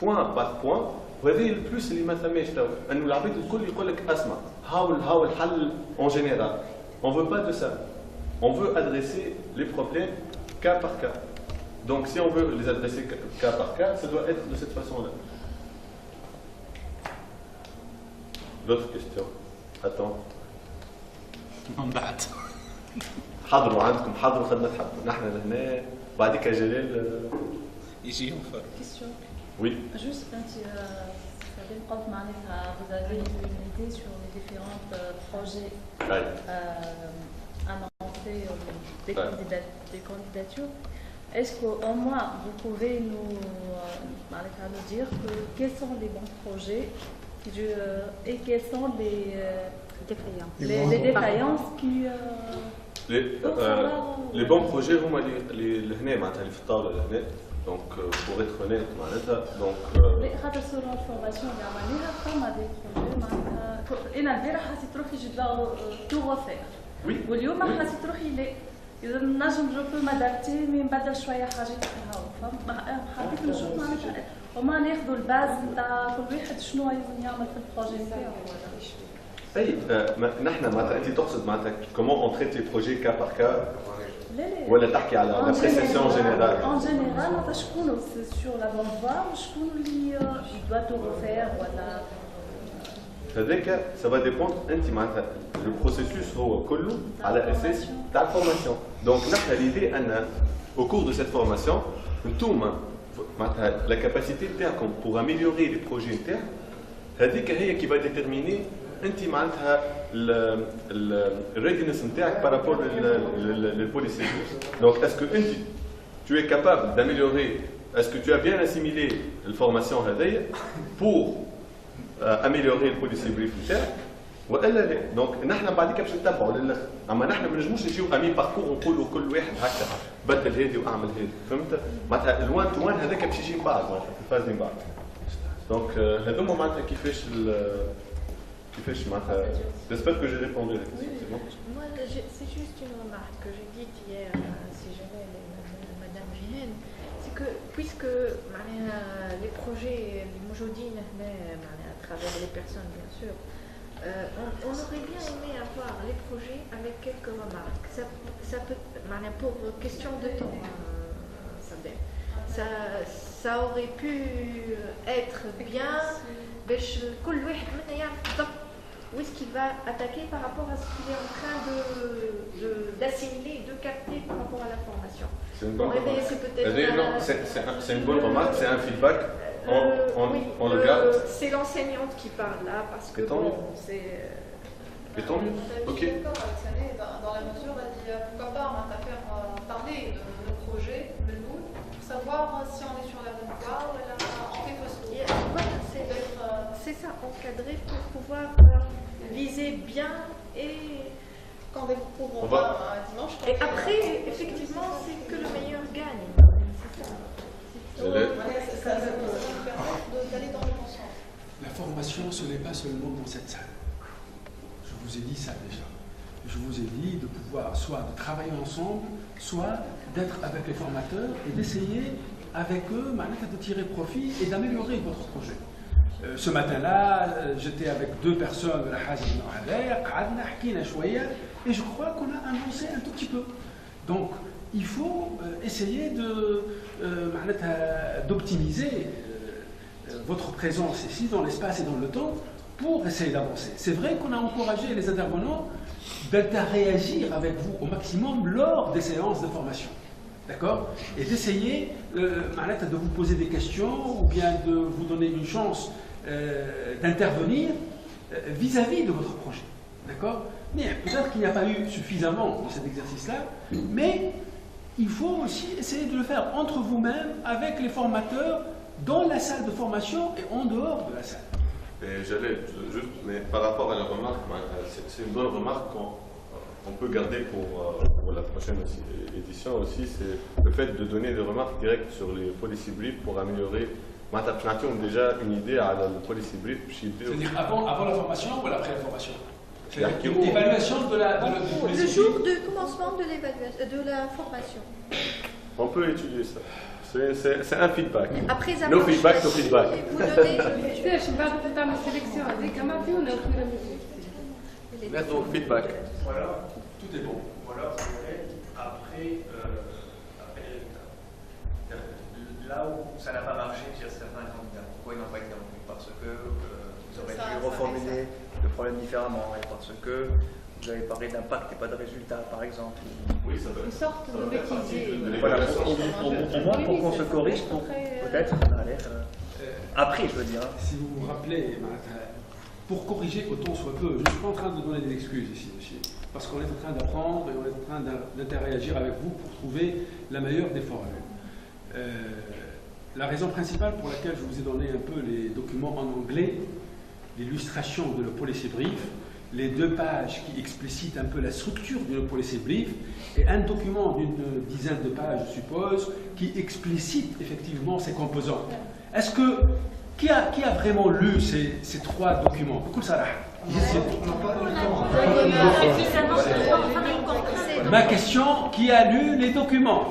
بوان بار بوان وهذا البلوس اللي ما ثماش توا انه العباد الكل يقول لك اسمع هاو الحل اون جينيرال اون فو با دو سا اون فو ادريسي لي بروبليم كا بار كا دونك سي اون فو لي ادريسي كا بار كا سا دو اتر دو سيت فاسون لا. D'autres questions? Attends. من بعد. حضروا عندكم حضروا خلينا نتحضروا نحن لهنا بعديك جلال يجي يوفر. Question. Oui. Juste un petit. Vous avez une idée sur les différents projets annoncés des candidatures. Est-ce qu'au moins vous pouvez nous dire quels sont les bons projets et quelles sont les défaillances qui les bons projets هما اللي هنا معناتها اللي في الطاوله هنا دونك pour être honnête معناتها دونك خاطر سور الفورماسيون اللي عملناها فما دي بروجي معناتها انا البارح حسيت روحي جو دوا تو غوفير واليوم حسيت روحي لا اذا نجم جو بو مادابتي مي نبدل شويه حاجات هاو حبيت نشوف معناتها وما ناخذوا الباز نتاع كل واحد شنو يلزم يعمل في البروجي نتاعو. اي نحن معناتها انت تقصد معناتها كومون اون تريت لي بروجي كا بار كا ولا تحكي على لا بريسيسيون جينيرال؟ ان جينيرال معناتها شكون سور لا بون فوا وشكون اللي دوا تو ريفير ولا هذاك سا فا ديبوندر انت معناتها لو بروسيسوس هو كله على اساس تاع الفورماسيون دونك نحن ليدي ان او كور دو سيت فورماسيون انتوما معناتها لا كاباسيتي نتاعكم بور اميليوري لي بروجي نتاعك هذيك هي كي با ديتيرميني انت معناتها الريدينس نتاعك بارابور للبوليسي دونك اسكو انت tu es capable d'améliorer est-ce que tu as bien assimilé الفورماسيون هذيا pour améliorer البوليسي بريف نتاعك والا لا دونك نحن بعديك باش نتبعوا للاخر اما نحن ما نجموش نجيو امي باركور ونقولوا كل واحد هكا بدل هذه واعمل هذه فهمت معناتها الوان تو وان هذاك باش يجي من بعد معناتها في الفاز من بعد دونك هذوما معناتها كيفاش معناتها j'espère que j'ai répondu à la question c'est bon. Moi c'est juste une remarque que j'ai dite hier si j'avais madame Gilène c'est que puisque les projets les موجودين هنا à travers les personnes bien sûr on aurait bien aimé avoir les projets avec quelques remarques. Ça peut, pour question de temps, ça aurait pu être bien. Où est-ce qu'il va attaquer par rapport à ce qu'il est en train d'assimiler, de capter par rapport à la formation. C'est une bonne remarque. C'est une bonne remarque, c'est un feedback. On le garde. C'est l'enseignante qui parle là parce que bon, c'est. Et tant mieux. Ok. Dans la mesure, elle dit pourquoi pas on va faire parler de projet, le nous, pour savoir si on est sur la bonne voie ou en fait c'est ça, encadré pour pouvoir viser bien et quand pour dimanche. Et après, effectivement, c'est que le meilleur gagne. La formation, ce n'est pas seulement dans cette salle. Je vous ai dit ça déjà. Je vous ai dit de pouvoir soit de travailler ensemble, soit d'être avec les formateurs et d'essayer avec eux de tirer profit et d'améliorer votre projet. Ce matin-là, j'étais avec deux personnes de la Hazim Nohader, et je crois qu'on a avancé un tout petit peu. Donc, il faut essayer d'optimiser votre présence ici dans l'espace et dans le temps pour essayer d'avancer. C'est vrai qu'on a encouragé les intervenants d'interréagir avec vous au maximum lors des séances de formation. D'accord? Et d'essayer de vous poser des questions ou bien de vous donner une chance d'intervenir vis-à-vis de votre projet. D'accord? Mais peut-être qu'il n'y a pas eu suffisamment de cet exercice-là, mais il faut aussi essayer de le faire entre vous-même, avec les formateurs, dans la salle de formation et en dehors de la salle. Et j'allais juste, mais par rapport à la remarque, c'est une bonne remarque qu'on peut garder pour la prochaine édition aussi, c'est le fait de donner des remarques directes sur les policy briefs pour améliorer. Moi, tu as déjà une idée à le policy brief. C'est-à-dire avant la formation ou après la formation? L'évaluation de la policy le jour de commencement de la formation. On peut étudier ça. C'est un feedback. Après No feedback, no feedback. Vous donnez Merci feedback. Voilà. Tout est bon. Voilà, après les résultats. Là où ça n'a pas marché chez certains candidats, pourquoi ils n'ont pas été retenus? Parce que vous aurez dû reformuler le problème différemment, et parce que vous avez parlé d'impact et pas de résultat, par exemple. Oui, ça peut une sorte de bêtisier. Voilà, au moins pour qu'on se corrige, peut-être, après, je veux dire. Si vous vous rappelez, pour corriger autant soit peu, je ne suis pas en train de donner des excuses ici, monsieur, parce qu'on est en train d'apprendre et on est en train d'interagir avec vous pour trouver la meilleure des formules. La raison principale pour laquelle je vous ai donné un peu les documents en anglais, l'illustration de le policy brief, les 2 pages qui explicitent un peu la structure du policy brief, et un document d'une dizaine de pages, je suppose, qui explicite effectivement ces composants. Est-ce que qui a vraiment lu ces 3 documents? Ma question, qui a lu les documents?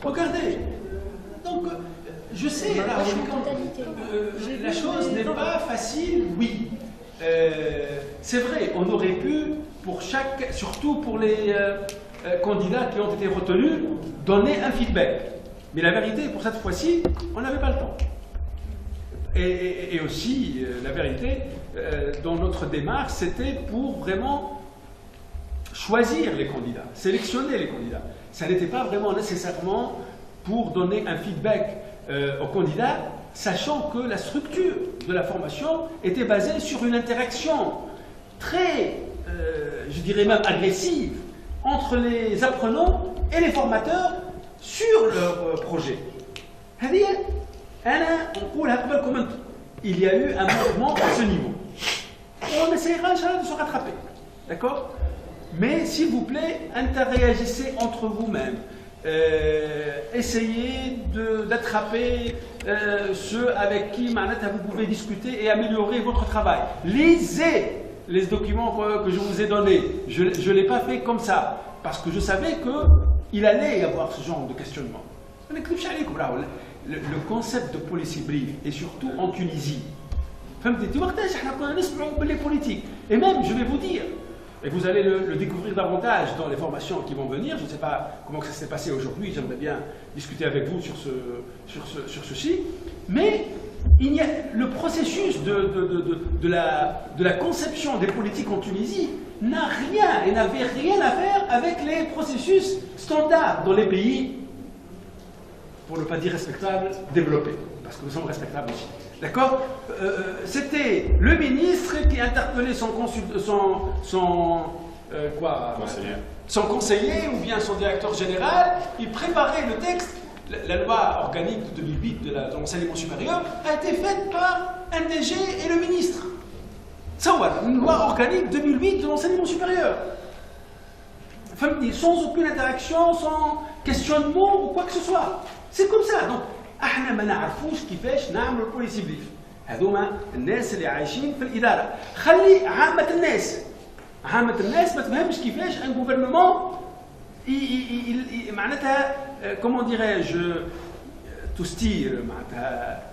Regardez. Donc, je sais, la chose n'est pas facile, oui. C'est vrai, on aurait pu, surtout pour les candidats qui ont été retenus, donner un feedback. Mais la vérité, pour cette fois-ci, on n'avait pas le temps. Et aussi, la vérité, dans notre démarche, c'était pour vraiment choisir les candidats, sélectionner les candidats. Ça n'était pas vraiment nécessairement pour donner un feedback aux candidats, sachant que la structure de la formation était basée sur une interaction très, je dirais même agressive, entre les apprenants et les formateurs sur leur projet. Il y a eu un mouvement à ce niveau. On essaiera de se rattraper. D'accord? Mais s'il vous plaît, interréagissez entre vous-mêmes. Essayez d'attraper ceux avec qui vous pouvez discuter et améliorer votre travail. Lisez les documents que je vous ai donnés. Je ne l'ai pas fait comme ça, parce que je savais qu'il allait y avoir ce genre de questionnement. Le concept de policy brief, et surtout en Tunisie, et même, je vais vous dire, et vous allez le découvrir davantage dans les formations qui vont venir. Je ne sais pas comment ça s'est passé aujourd'hui, j'aimerais bien discuter avec vous sur ceci. Mais le processus de la conception des politiques en Tunisie n'a rien et n'avait rien à faire avec les processus standards dans les pays, pour ne pas dire respectables, développés. Parce que nous sommes respectables ici. D'accord? C'était le ministre qui interpellait son conseiller ou bien son directeur général. Il préparait le texte. La loi organique de 2008 de l'enseignement supérieur a été faite par un DG et le ministre. Une loi organique 2008 de l'enseignement supérieur. Sans aucune interaction, sans questionnement ou quoi que ce soit. C'est comme ça. Donc, احنا ما نعرفوش كيفاش نعملوا البوليسي بريف. هذوما الناس اللي عايشين في الاداره. خلي عامه الناس ما تفهمش كيفاش ان غوفرنمون معناتها كومون ديراج تستير معناتها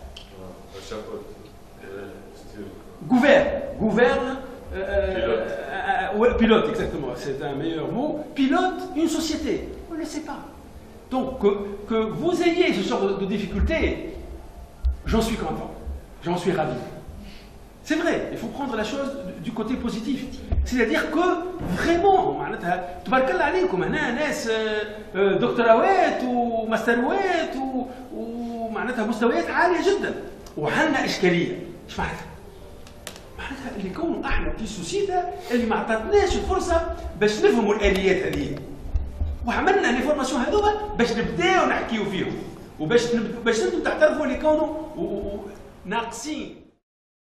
gouverne, pilote, exactement, c'est un meilleur mot, pilote une société. On ne le sait pas. Donc, que vous ayez ce genre de difficultés, j'en suis content, j'en suis ravi. C'est vrai, il faut prendre la chose du côté positif. C'est-à-dire que vraiment, تبارك الله عليكم هنا ناس دكتوراوات وماستروات ومعناتها مستويات عالية جدا وعندنا إشكالية. ايش معناتها؟ معناتها اللي كونوا احنا في سوسيتا اللي ما عطاتناش الفرصة باش نفهموا الآليات هذه. وعملنا لي فورماسيون هذوما باش نبداو نحكيو فيهم وباش انتم تعترفوا اللي كونوا ناقصين.